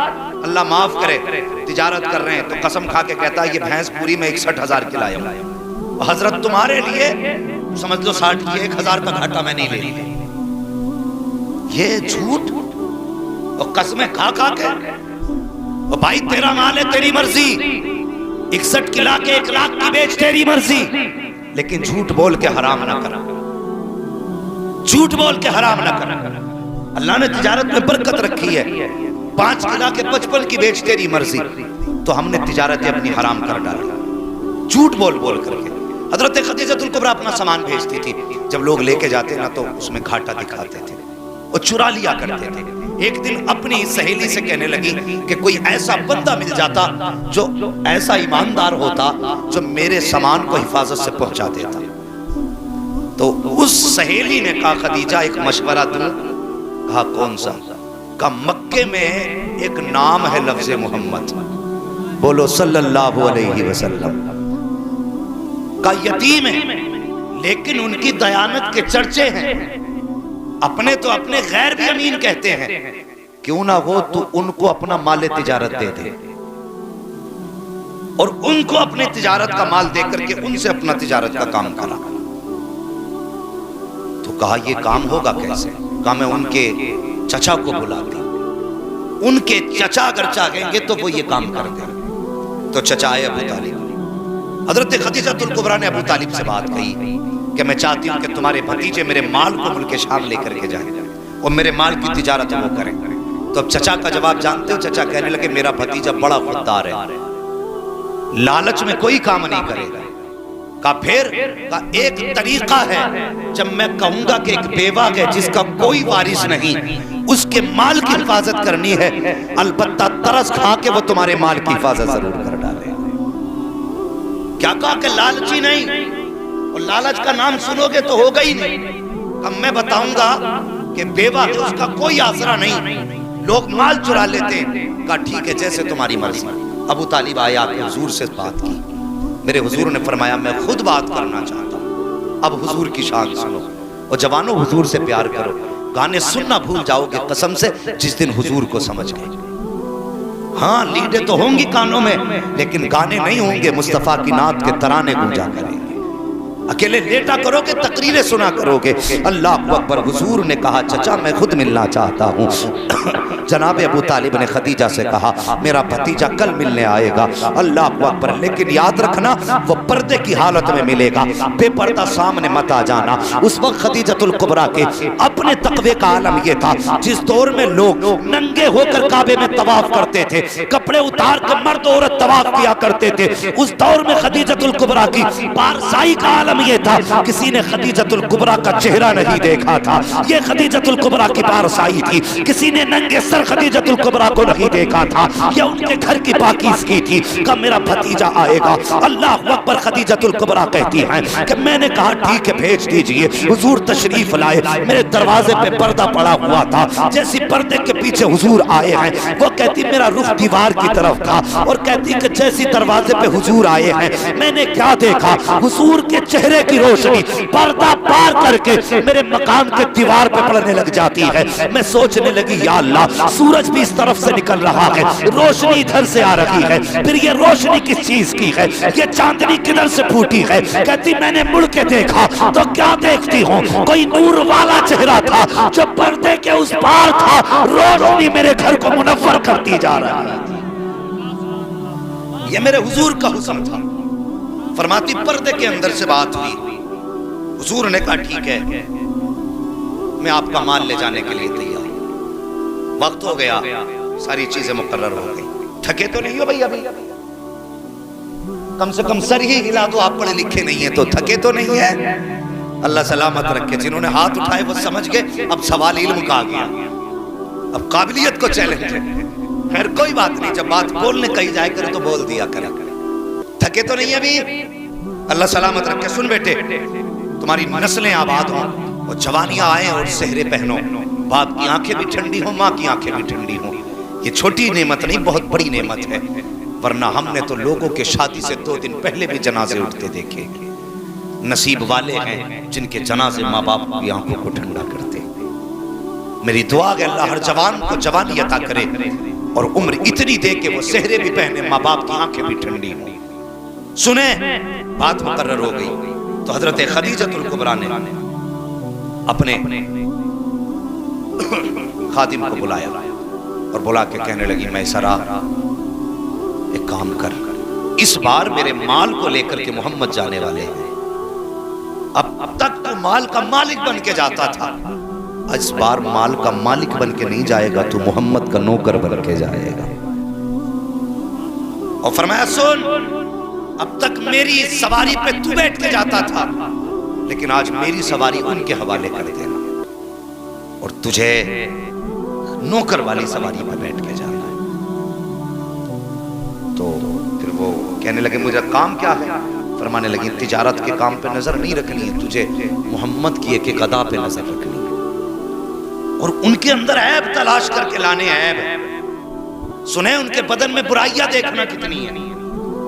A: اللہ معاف کرے، تجارت کر رہے ہیں تو قسم کھا کے کہتا ہے یہ بھینس پوری میں 61,000 کی لایا ہوں، حضرت تمہارے لیے سمجھ لو 60 کی، 1,000 کا گھاٹا میں نہیں لے لی۔ یہ جھوٹ اور قسمیں کھا کھا کے، اور بھائی تیرا مال ہے تیری مرضی، 61 کی لا کے 1 لاکھ کی بیچ تیری مرضی، لیکن جھوٹ بول کے حرام نہ کر، جھوٹ بول کے حرام نہ کر۔ اللہ نے تجارت میں برکت رکھی ہے، 5 کی لا کے 55 کی بیچ تیری مرضی، تو ہم نے تجارت اپنی حرام کر ڈالی جھوٹ بول بول کر کے۔ حضرت خدیجۃ الکبریٰ اپنا سامان بھیجتی تھی، جب لوگ لے کے جاتے نا تو اس میں گھاٹا دکھاتے تھے اور چرا لیا کرتے تھے۔ ایک دن اپنی سہیلی سے کہنے لگی کہ کوئی ایسا بندہ مل جاتا جو ایسا ایماندار ہوتا جو میرے سامان کو حفاظت سے پہنچا دیتا۔ تو اس سہیلی نے کہا خدیجہ ایک مشورہ دوں؟ کہا کون سا؟ کہا مکے میں ایک نام ہے لفظ محمد، بولو صلی اللہ علیہ وسلم۔ کہا یتیم ہے لیکن ان کی دیانت کے چرچے ہیں، اپنے تو اپنے غیر بھی امین کہتے ہیں، کیوں نہ ہو تو ان کو اپنا مال تجارت دے دے، اور ان کو اپنے تجارت کا مال دے کر کے ان سے اپنا تجارت کا کام کرا۔ تو کہا یہ کام ہوگا کیسے؟ کہا میں ان کے چچا کو بلاتی، ان کے چچا اگر چاہیں گے تو وہ یہ کام کر دیں۔ تو چچا آئے ابو طالب، حضرت خدیجہ الکبریٰ نے ابو طالب سے بات کہی کہ میں چاہتی ہوں کہ تمہارے بھتیجے میرے مال کو ملک شام لے کر کے جائیں اور میرے مال کی تجارت وہ کریں۔ تو اب چچا کا جواب جانتے ہو؟ چچا کہنے لگے میرا بھتیجہ بڑا خوددار ہے، لالچ میں کوئی کام نہیں کرے گا۔ کہا پھر؟ کہا ایک طریقہ ہے، جب میں کہوں گا کہ ایک بیوہ ہے جس کا کوئی وارث نہیں، اس کے مال کی حفاظت کرنی ہے، البتہ ترس کھا کے وہ تمہارے مال کی حفاظت ضرور کر ڈالے۔ کیا کہا کہ لالچی نہیں، اور لالچ کا نام سنو گے تو ہوگا ہی نہیں۔ اب میں بتاؤں گا کہ بیوہ ہے، اس کا کوئی آسرا نہیں، لوگ مال چرا لیتے ہیں۔ کہا ٹھیک ہے جیسے تمہاری مرضی۔ ابو طالب آیا، حضور سے بات کی، میرے حضور نے فرمایا میں خود بات کرنا چاہتا ہوں، اب حضور کی شان سنو، اور جوانوں حضور سے پیار کرو، گانے سننا بھول جاؤ گے قسم سے جس دن حضور کو سمجھ گئے۔ ہاں لیڈیں تو ہوں گی کانوں میں، لیکن گانے نہیں ہوں گے، مصطفیٰ کی نعت کے ترانے گونجا کریں گے۔ اکیلے لیٹا کرو گے، تقریریں سنا کرو گے۔ اللہ اکبر۔ حضور نے کہا چچا میں خود ملنا چاہتا ہوں۔ جناب ابو طالب نے خدیجہ سے کہا میرا بھتیجا کل ملنے آئے گا۔ اللہ اکبر، لیکن یاد رکھنا وہ پردے کی حالت میں ملے گا، بے پردہ سامنے مت آ جانا۔ اس وقت خدیجہ الکبریٰ کے اپنے تقوی کا عالم یہ تھا، جس دور میں لوگ ننگے ہو کر کعبے میں طواف کرتے تھے، کپڑے اتار کر مرد عورت طواف کیا کرتے تھے، اس دور میں خدیجہ الکبریٰ کی پارسائی کا عالم یہ تھا، کسی نے خدیجہ الکبریٰ کا چہرہ نہیں دیکھا تھا، یہ خدیجہ الکبریٰ کی پارسائی تھی، کسی نے ننگے سر خدیجہ الکبریٰ کو نہیں دیکھا تھا، یہ ان کے گھر کی پاکیزگی تھی کہ میرا بھتیجا آئے گا۔ اللہ اکبر۔ خدیجہ الکبریٰ کہتی ہیں کہ میں نے کہا ٹھیک ہے بھیج دیجئے۔ حضور تشریف لائے، میرے دروازے پہ پردہ پڑا ہوا تھا، جیسی پردے کے پیچھے حضور آئے ہیں، وہ کہتی میرا رخ دیوار کی طرف تھا، اور کہتی کہ جیسی دروازے پہ حضور آئے ہیں میں نے کیا دیکھا، حضور کے چہرے کی روشنی پردہ پار کر کے میرے مکان کے دیوار پہ پڑنے لگ جاتی ہے۔ میں سوچنے لگی یا اللہ، سورج بھی اس طرف سے نکل رہا ہے، روشنی ادھر سے آ رہی ہے، پھر یہ روشنی کس چیز کی ہے، یہ چاندنی کدھر سے پھوٹی ہے؟ کہتی میں نے مڑ کے دیکھا تو کیا دیکھتی ہوں، کوئی نور والا چہرہ تھا جو پردے کے اس پار تھا، روشنی میرے گھر کو منور کرتی جا رہی ہے۔ یہ میرے حضور کا حسن تھا۔ فرماتی پردے کے اندر سے بات ہوئی، حضور نے کہا ٹھیک ہے میں آپ کا مال لے جانے کے لیے تیار ہوں۔ وقت ہو گیا، ساری چیزیں مقرر ہو گئی۔ تھکے تو نہیں ہو بھائی؟ ابھی کم سے کم سر ہی ہلا دو، آپ پڑھے لکھے نہیں ہیں تو تھکے تو نہیں ہیں؟ اللہ سلامت رکھے۔ جنہوں نے ہاتھ اٹھائے وہ سمجھ گئے اب سوال علم کا آ گیا، اب قابلیت کو چیلنج ہے۔ خیر کوئی بات نہیں، جب بات بولنے کہی جائے کرے تو بول دیا کرے۔ تھکے تو نہیں ابھی؟ اللہ سلامت رکھے۔ سن بیٹے، تمہاری نسلیں آباد ہوں اور جوانیاں آئیں اور سہرے پہنو، باپ کی آنکھیں بھی ٹھنڈی ہوں، ماں کی آنکھیں بھی ٹھنڈی ہوں۔ یہ چھوٹی نعمت نہیں، بہت بڑی نعمت ہے، ورنہ ہم نے تو لوگوں کے شادی سے 2 دن پہلے بھی جنازے اٹھتے دیکھے۔ نصیب والے ہیں جن کے جنازے ماں باپ کی آنکھوں کو ٹھنڈا کرتے۔ میری دعا ہے اللہ ہر جوان کو جوانی عطا کرے اور عمر اتنی دے کہ وہ سہرے بھی پہنے، ماں باپ کی آنکھیں بھی ٹھنڈی ہوں۔ سنیں، بات مقرر ہو گئی تو حضرت خدیجہ الکبریٰ نے اپنے خادم کو بلایا اور بلا کے کہنے لگی میسرہ ایک کام کر، اس بار میرے مال کو لے کر کے محمد جانے والے ہیں، اب تک تو مال کا مالک بن کے جاتا تھا، اس بار مال کا مالک بن کے نہیں جائے گا، تو محمد کا نوکر بن کے جائے گا۔ اور فرمایا سن، اب تک میری سواری پہ تو بیٹھ کے جاتا تھا، لیکن آج میری سواری ان کے حوالے کر دینا اور تجھے نوکر والی سواری پہ بیٹھ کے جانا ہے۔ تو پھر وہ کہنے لگے مجھے کام کیا ہے؟ فرمانے لگی تجارت کے کام پہ نظر نہیں رکھنی ہے، تجھے محمد کی ایک ادا پہ نظر رکھنی ہے، اور ان کے اندر عیب تلاش کر کے لانے عیب ہے. سنیں ان کے بدن میں برائیاں دیکھنا کتنی ہیں،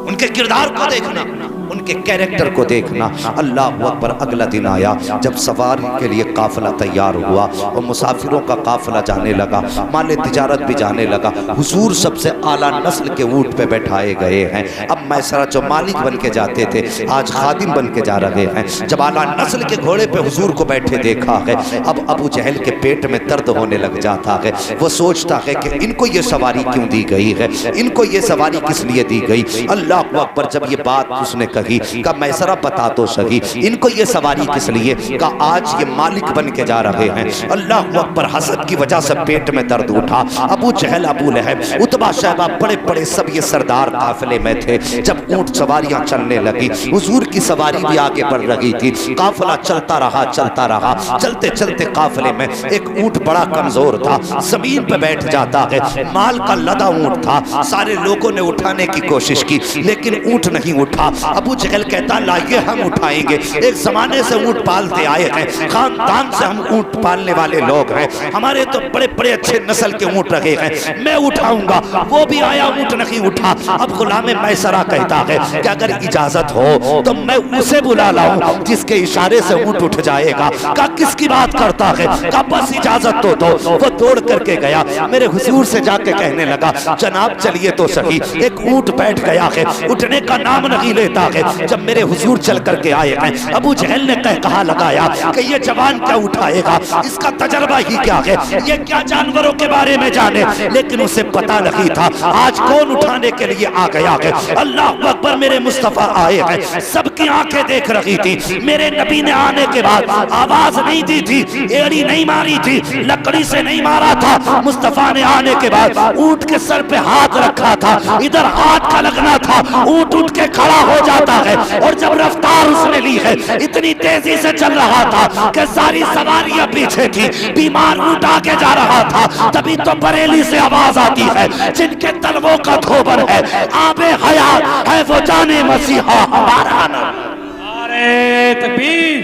A: ان کے کردار کو دیکھنا، ان کے کیریکٹر کو دیکھنا. اللہ اکبر. اگلا دن آیا جب سواری کے لیے قافلہ تیار ہوا اور مسافروں کا قافلہ جانے لگا، مال تجارت بھی جانے لگا. حضور سب سے اعلیٰ نسل کے اونٹ پہ بیٹھائے گئے ہیں. اب میسرہ جو مالک بن کے جاتے تھے آج خادم بن کے جا رہے ہیں. جب اعلیٰ نسل کے گھوڑے پہ حضور کو بیٹھے دیکھا ہے، اب ابو جہل کے پیٹ میں درد ہونے لگ جاتا ہے. وہ سوچتا ہے کہ ان کو یہ سواری کیوں دی گئی ہے، ان کو یہ سواری کس لیے دی گئی. اللہ اکبر. جب یہ بات اس نے کہی کہ میسرہ بتا تو سہی ان کو یہ سواری کس لیے، کہ آج یہ مالک بن کے جا رہے ہیں. اللہ اکبر. حسد کی وجہ سے پیٹ میں درد اٹھا. ابو جہل، ابو لہب، عتبہ، شیبہ، بڑے بڑے سب یہ سردار قافلے میں تھے. جب اونٹ سواریاں چلنے لگی، حضور کی سواری بھی آگے بڑھ رہی تھی. قافلہ چلتا رہا چلتا رہا. چلتے چلتے قافلے میں ایک اونٹ بڑا کمزور تھا، زمین پہ بیٹھ جاتا ہے. مال کا لدا اونٹ تھا. سارے لوگوں نے اٹھانے کی کوشش کی لیکن اونٹ نہیں اٹھا. ابو جہل کہتا لائیے ہم اٹھائیں گے. ایک زمانے سے اونٹ پالتے آئے ہیں، خاندان سے ہم اونٹ پالنے والے لوگ ہیں، ہمارے تو بڑے بڑے اچھے نسل کے اونٹ رہے ہیں، میں اٹھاؤں گا. وہ بھی آیا، اونٹ نہیں اٹھا. اب غلام میسرہ کہتا ہے کہ اگر اجازت ہو تو میں اسے بلا لاؤں جس کے اشارے سے اونٹ اٹھ جائے گا. کہا کس کی بات کرتا ہے؟ کہا بس اجازت تو دو. وہ دوڑ کر کے گیا، میرے حضور سے جا کے کہنے لگا جناب چلیے تو صحیح. ایک اونٹ بیٹھ گیا ہے، اٹھنے کا نام نہیں لیتا ہے. جب میرے حضور چل کر کے آئے ہیں، ابو جہل نے کہا لگایا کہ یہ جوان کیا اٹھائے گا، اس کا تجربہ ہی کیا ہے، یہ کیا جانوروں کے بارے میں جانے. لیکن اسے پتا نہیں تھا آج کون اٹھانے کے لیے آ گیا ہے. اللہ اکبر. میرے مصطفیٰ آئے ہیں، سب کی آنکھیں دیکھ رہی تھی. میرے نبی نے آنے کے بعد آواز نہیں دی تھی، ایڑی نہیں ماری تھی، لکڑی سے نہیں مارا تھا. مصطفیٰ نے آنے کے بعد اونٹ کے سر پہ ہاتھ رکھا تھا، ادھر ہاتھ کا لگنا تھا، اونٹ اٹھ کے کھڑا ہو جاتا ہے. اور جب رفتار اس نے لی ہے اتنی تیزی سے چل رہا تھا کہ ساری سواریاں پیچھے تھی، بیمار اونٹ آگے جا رہا تھا. تبھی تو بریلی سے آواز آتی ہے جن کے تلووں کا دھوبر ہے آب حیات ہے وہ جانے مسیحا ہمارا.
B: نعرہ تکبیر،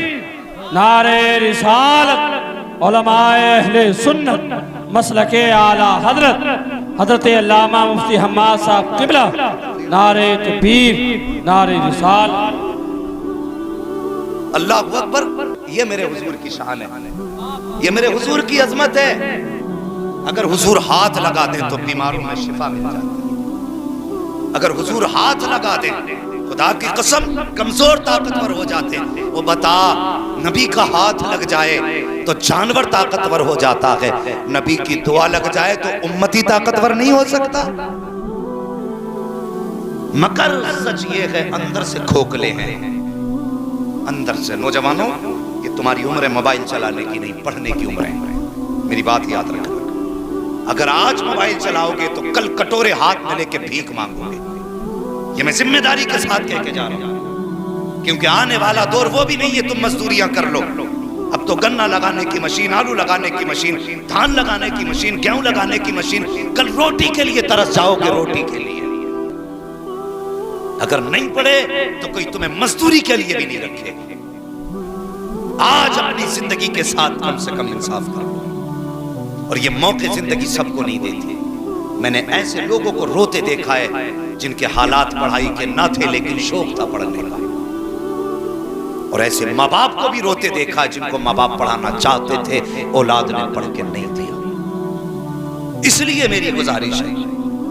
B: نعرہ رسالت، علماء اہل سنت مسلک اعلیٰ حضرت علامہ مفتی حماد صاحب قبلہ. نعرہ تکبیر، نعرہ رسالت.
A: اللہ اکبر. یہ میرے حضور کی شان ہے، یہ میرے حضور کی عظمت ہے. اگر حضور ہاتھ لگا دیں تو بیماروں میں شفا مل جاتی ہے. اگر حضور ہاتھ لگا دیں خدا کی قسم کمزور طاقتور ہو جاتے. وہ بتا نبی کا ہاتھ لگ جائے تو جانور طاقتور ہو جاتا ہے، نبی کی دعا لگ جائے تو امتی طاقتور نہیں ہو سکتا. مگر سچ یہ ہے اندر سے کھوکھلے ہیں. اندر سے نوجوانوں یہ تمہاری عمر ہے موبائل چلانے کی نہیں، پڑھنے کی عمر ہے. میری بات یاد رکھنا، اگر آج موبائل چلاؤ گے تو کل کٹورے ہاتھ میں لے کے بھیک مانگو گے. یہ میں ذمہ داری کے ساتھ کہہ کے جا رہا ہوں، کیونکہ آنے والا دور وہ بھی نہیں ہے تم مزدوریاں کر لو. اب تو گنا لگانے کی مشین، آلو لگانے کی مشین، دھان لگانے کی مشین، گیہوں لگانے کی مشین. کل روٹی کے لیے ترس جاؤ گے، روٹی کے لیے. اگر نہیں پڑے تو کوئی تمہیں مزدوری کے لیے بھی نہیں رکھے. آج اپنی زندگی کے ساتھ کم سے کم انصاف کرو. اور یہ موقع زندگی سب کو نہیں دیتی. میں نے ایسے لوگوں کو روتے دیکھا ہے جن کے حالات پڑھائی کے نہ تھے لیکن شوق تھا پڑھنے کا. اور ایسے ماں باپ کو بھی روتے دیکھا جن کو ماں باپ پڑھانا چاہتے تھے، اولاد نے پڑھ کے نہیں دیا. اس لیے میری گزارش ہے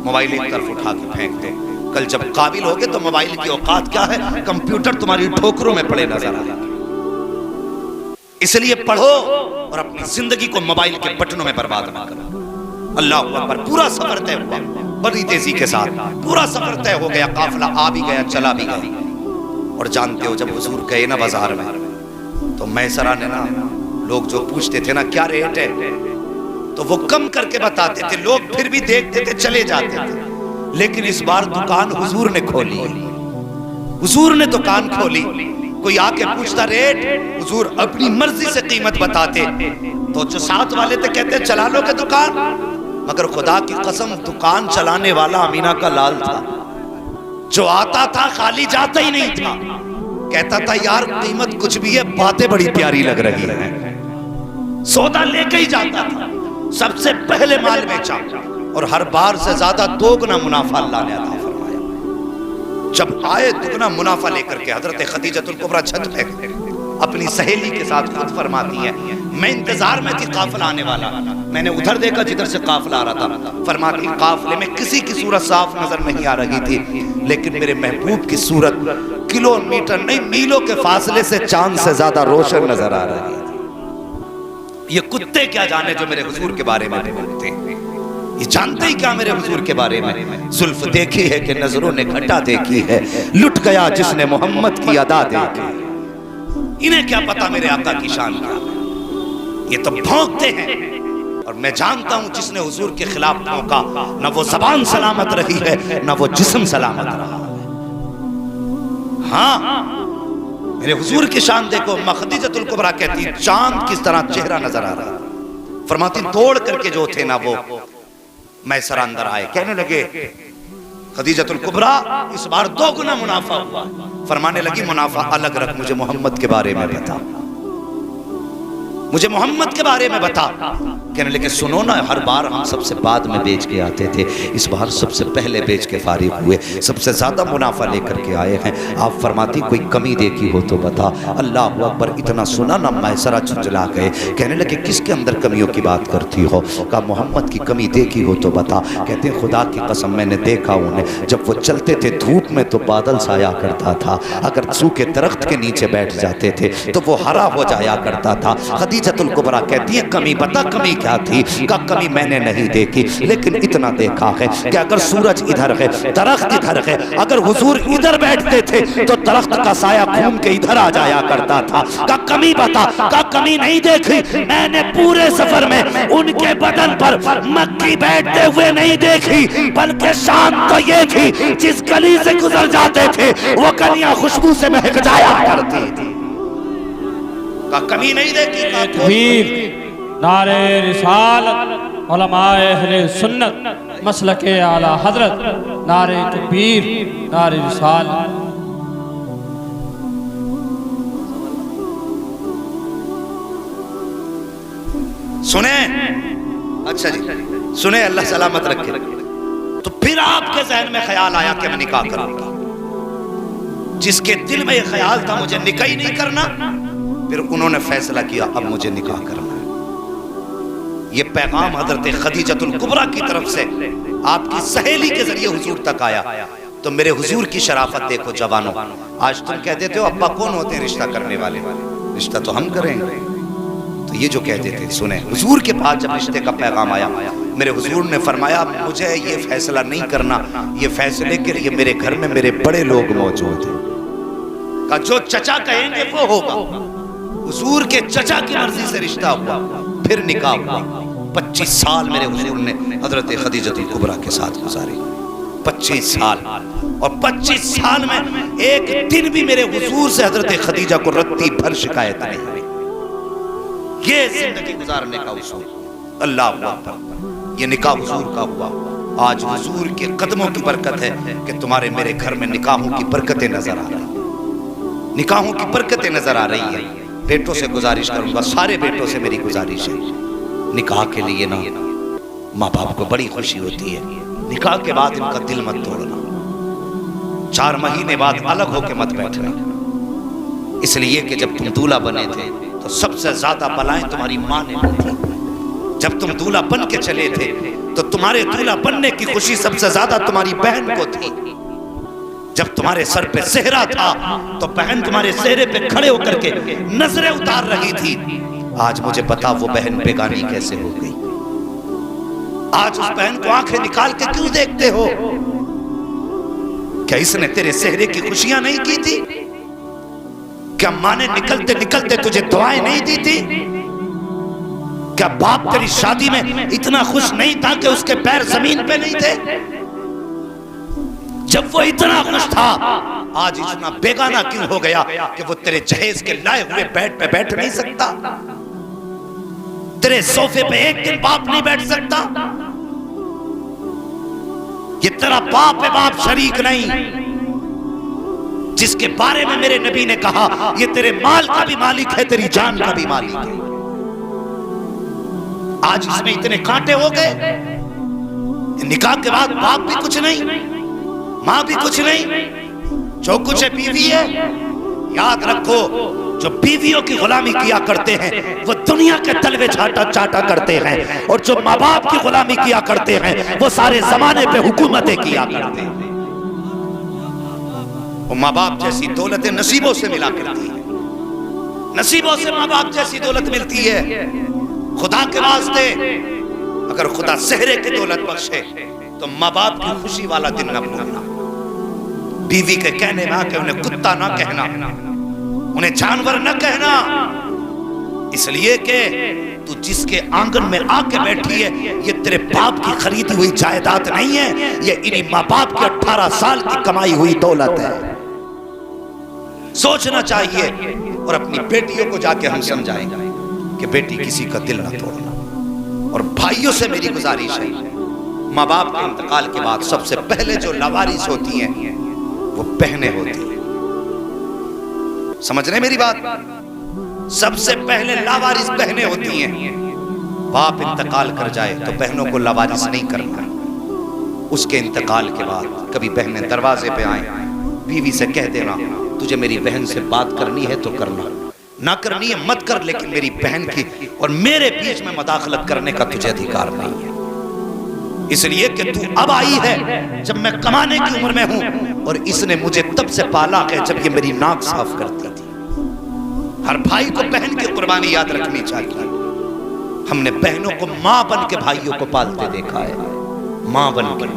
A: موبائل ایک طرف اٹھا کے پھینک دو. کل جب قابل ہوگے تو موبائل کی اوقات کیا ہے، کمپیوٹر تمہاری ٹھوکروں میں پڑے نظر آئے. اس لیے پڑھو اور اپنی زندگی کو موبائل کے بٹنوں میں برباد نہ کرو. اللہ اکبر. پورا سفر طے ہوا بڑی تیزی کے ساتھ، پورا سفر طے ہو گیا، قافلہ آ بھی گیا چلا بھی گیا. اور جانتے ہو جب حضور گئے نا بازار میں تو میسرہ نے نا، لوگ جو پوچھتے تھے نا کیا ریٹ ہے تو وہ کم کر کے بتاتے تھے. لوگ پھر بھی دیکھتے تھے چلے جاتے تھے. لیکن اس بار دکان حضور نے کھولی، حضور نے دکان کھولی. کوئی آ کے پوچھتا ریٹ، حضور اپنی مرضی سے قیمت بتاتے. تو جو ساتھ والے تھے کہتے چلا لو کہ دکان. مگر خدا کی قسم دکان چلانے والا امینہ کا لال تھا، جو آتا تھا خالی جاتا ہی نہیں تھا. کہتا تھا یار قیمت کچھ بھی ہے، باتیں بڑی پیاری لگ رہی ہیں. سودا لے کے ہی جاتا تھا. سب سے پہلے مال بیچا اور ہر بار سے زیادہ دوگنا منافع اللہ نے عطا فرمایا۔ جب آئے دگنا منافع لے کر کے حضرت خدیجہ الکبریٰ چھت پہ اپنی سہیلی کے ساتھ خود فرماتی ہے میں انتظار میں تھی قافلہ آنے والا، میں نے ادھر دیکھا جدھر سے قافلہ آ رہا تھا، فرماتی قافلے میں کسی کی صورت صاف نظر نہیں آ رہی تھی، لیکن میرے محبوب کی صورت کلومیٹر نہیں میلوں کے فاصلے سے چاند سے زیادہ روشن نظر آ رہی تھی۔ یہ کتے کیا جانے جو میرے حضور کے بارے میں بولتے ہیں، یہ جانتے ہی کیا میرے حضور کے بارے میں، زلف دیکھی ہے کہ نظروں نے گھٹا دیکھی ہے، لٹ گیا جس نے محمد کی ادا دیکھی، انہیں کیا پتا میرے آقا کی شان کیا ہے، یہ تو بھونکتے ہیں۔ اور میں جانتا ہوں جس نے حضور کے خلاف بھونکا نہ وہ زبان سلامت رہی ہے نہ وہ جسم سلامت رہا ہے۔ ہاں میرے حضور کی شان دیکھو، خدیجہ الکبریٰ کہتی چاند کس طرح چہرہ نظر آ رہا، فرماتی دوڑ کر کے جو تھے نا وہ میں سر اندر آئے، کہنے لگے خدیجہ الکبریٰ اس بار دوگنا منافع ہوا، فرمانے لگی منافع الگ رکھ، مجھے محمد کے بارے میں بتا، مجھے محمد کے بارے میں بتا۔ کہنے لگے سنو نا، ہر بار ہم سب سے بعد میں بیچ کے آتے تھے، اس بار سب سے پہلے بیچ کے فارغ ہوئے، سب سے زیادہ منافع لے کر کے آئے ہیں، آپ فرماتی کوئی کمی دیکھی ہو تو بتا۔ اللہ اکبر، اتنا سنا نا میسرہ جھنجھلا گئے، کہنے لگے کس کے اندر کمیوں کی بات کرتی ہو؟ کہا محمد کی کمی دیکھی ہو تو بتا۔ کہتے ہیں خدا کی قسم میں نے دیکھا انہیں، جب وہ چلتے تھے دھوپ میں تو بادل سایہ کرتا تھا، اگر سوکھے درخت کے نیچے بیٹھ جاتے تھے تو وہ ہرا ہو جایا کرتا تھا۔ خدیجہ الکبریٰ کہتی ہے کمی بتا، کمی کیا تھی؟ کہا کمی میں نے نہیں دیکھی، لیکن اتنا دیکھا ہے کہ اگر سورج ادھر ہے درخت ادھر ہے، اگر حضور ادھر بیٹھتے تھے تو درخت کا سایہ گھوم کے ادھر آ جایا کرتا تھا۔ کہا کمی بتا، کہا کمی نہیں دیکھی، میں نے پورے سفر میں ان کے بدن پر مکھی بیٹھتے ہوئے نہیں دیکھی، بلکہ شان تو یہ تھی جس گلی سے گزر جاتے تھے وہ گلیاں خوشبو سے مہک جایا کرتی تھی۔ کہا کمی نہیں دیکھی۔
B: تکبیر، نعرہ رسالت، علماء اہل سنت مسلک اعلیٰ حضرت، نعرہ تکبیر، نعرہ رسالت۔
A: سنیں، اچھا جی سنیں، اللہ سلامت رکھے۔ تو پھر آپ کے ذہن میں خیال آیا کہ میں نکاح کروں گا، جس کے دل میں یہ خیال تھا مجھے نکاح ہی نہیں کرنا، پھر انہوں نے فیصلہ کیا اب مجھے نکاح کرنا ہے۔ یہ پیغام حضرت خدیجہ الکبریٰ کی طرف سے آپ کی سہیلی کے ذریعے حضور تک آیا۔ تو میرے حضور کی شرافت دیکھو جوانوں، آج تم کہتے تھے ابا کون ہوتے ہیں رشتہ کرنے والے، رشتہ تو ہم کریں گے، تو یہ جو کہتے تھے سنیں، حضور کے پاس جب رشتے کا پیغام آیا میرے حضور نے فرمایا مجھے یہ فیصلہ نہیں کرنا، یہ فیصلے کے لیے میرے گھر میں میرے بڑے لوگ موجود ہیں۔ کہا جو چچا کہیں گے وہ ہوگا۔ حضور کے چچا کی مرضی سے رشتہ ہوا، پھر نکاح ہوا۔ 25 سال میرے حضور نے حضرت خدیجہ الکبریٰ کے ساتھ گزارے، 25 سال، اور 25 سال میں ایک دن بھی میرے حضور سے حضرت خدیجہ کو رتی بھر شکایت نہیں ہوئی۔ یہ زندگی گزارنے کا اصول، اللہ اکبر، یہ نکاح حضور کا ہوا۔ آج حضور کے قدموں کی برکت ہے کہ تمہارے میرے گھر میں نکاحوں کی برکتیں نظر آ رہی ہیں، نکاحوں کی برکتیں نظر آ رہی ہیں۔ بیٹوں سے گزارش کروں گا، سارے بیٹوں سے میری گزارش ہے، نکاح کے لیے نا ماں باپ کو بڑی خوشی ہوتی ہے، نکاح کے بعد ان کا دل مت توڑنا، 4 مہینے بعد الگ ہو کے مت بیٹھنا، اس لیے کہ جب تم دولہا بنے تھے تو سب سے زیادہ بلائیں تمہاری ماں نے دی تھی۔ جب تم دولہا بن کے چلے تھے تو تمہارے دولہا بننے کی خوشی سب سے زیادہ تمہاری بہن کو تھی۔ جب تمہارے سر پہ صحرا تھا تو بہن تمہارے صحرے پہ کھڑے ہو کر کے نظریں اتار رہی تھی۔ آج مجھے پتا وہ بہن بیگانی کیسے ہو گئی۔ آج اس بہن کو آنکھیں نکال کے کیوں دیکھتے ہو؟ کیا اس نے تیرے صحرے کی خوشیاں نہیں کی تھی؟ کیا ماں نے نکلتے نکلتے تجھے دعائیں نہیں دی تھی؟ کیا باپ تیری شادی میں اتنا خوش نہیں تھا کہ اس کے پیر زمین پہ نہیں تھے؟ جب وہ اتنا خوش تھا آج اتنا بیگانہ کیوں ہو گیا کہ وہ تیرے جہیز کے لائے ہوئے بیڈ پہ بیٹھ نہیں سکتا؟ تیرے صوفے پہ ایک دن باپ نہیں بیٹھ سکتا؟ یہ تیرا باپ ہے، باپ شریک نہیں، جس کے بارے میں میرے نبی نے کہا یہ تیرے مال کا بھی مالک ہے، تیری جان کا بھی مالک ہے۔ آج اس میں اتنے کانٹے ہو گئے، نکاح کے بعد باپ بھی کچھ نہیں، ماں بھی کچھ نہیں، جو کچھ ہے بیوی ہے۔ یاد رکھو، جو بیویوں کی غلامی کیا کرتے ہیں وہ دنیا کے تلوے چاٹا کرتے ہیں، اور جو ماں باپ کی غلامی کیا کرتے ہیں وہ سارے زمانے پہ حکومتیں کیا کرتے ہیں۔ وہ ماں باپ جیسی دولتیں نصیبوں سے ملا کرتی ہیں، نصیبوں سے ماں باپ جیسی دولت ملتی ہے۔ خدا کے واسطے اگر خدا سہرے کی دولت بخشے تو ماں باپ کی خوشی والا دن نہ بھولنا، بیوی کے کہنے نہ کہ انہیں کتا نہ کہنا، انہیں جانور نہ کہنا، اس لیے کہ تو جس کے آنگن میں آ کے بیٹھی ہے یہ تیرے باپ کی خریدی ہوئی جائیداد نہیں ہے، یہ انہی ماں باپ کی 18 سال کی کمائی ہوئی دولت ہے۔ سوچنا چاہیے، اور اپنی بیٹیوں کو جا کے ہم سمجھائیں کہ بیٹی کسی کا دل نہ توڑنا۔ اور بھائیوں سے میری گزارش ہے، ماں باپ کے انتقال کے بعد سب سے پہلے جو لاوارث ہوتی ہیں وہ بہنیں ہوتی ہیں۔ سمجھ رہے ہیں میری بات؟ سب سے پہلے لاوارث بہنیں ہوتی ہیں۔ باپ انتقال کر جائے تو بہنوں کو لاوارث نہیں کرنا، اس کے انتقال کے بعد کبھی بہنیں دروازے پہ آئیں، بیوی سے کہہ دینا تجھے میری بہن سے بات کرنی ہے تو کرنا، نہ کرنی ہے مت کر، لیکن میری بہن کی اور میرے بیچ میں مداخلت کرنے کا تجھے ادھیکار نہیں ہے، اس لیے کہ تو اب آئی ہے جب میں کمانے کی عمر میں ہوں، اور اس نے مجھے تب سے پالا ہے جب یہ میری ناک صاف کرتی تھی۔ ہر بھائی کو بہن کی قربانی یاد رکھنی چاہیے۔ ہم نے بہنوں کو ماں بن کے بھائیوں کو پالتے دیکھا ہے، ماں بن کے،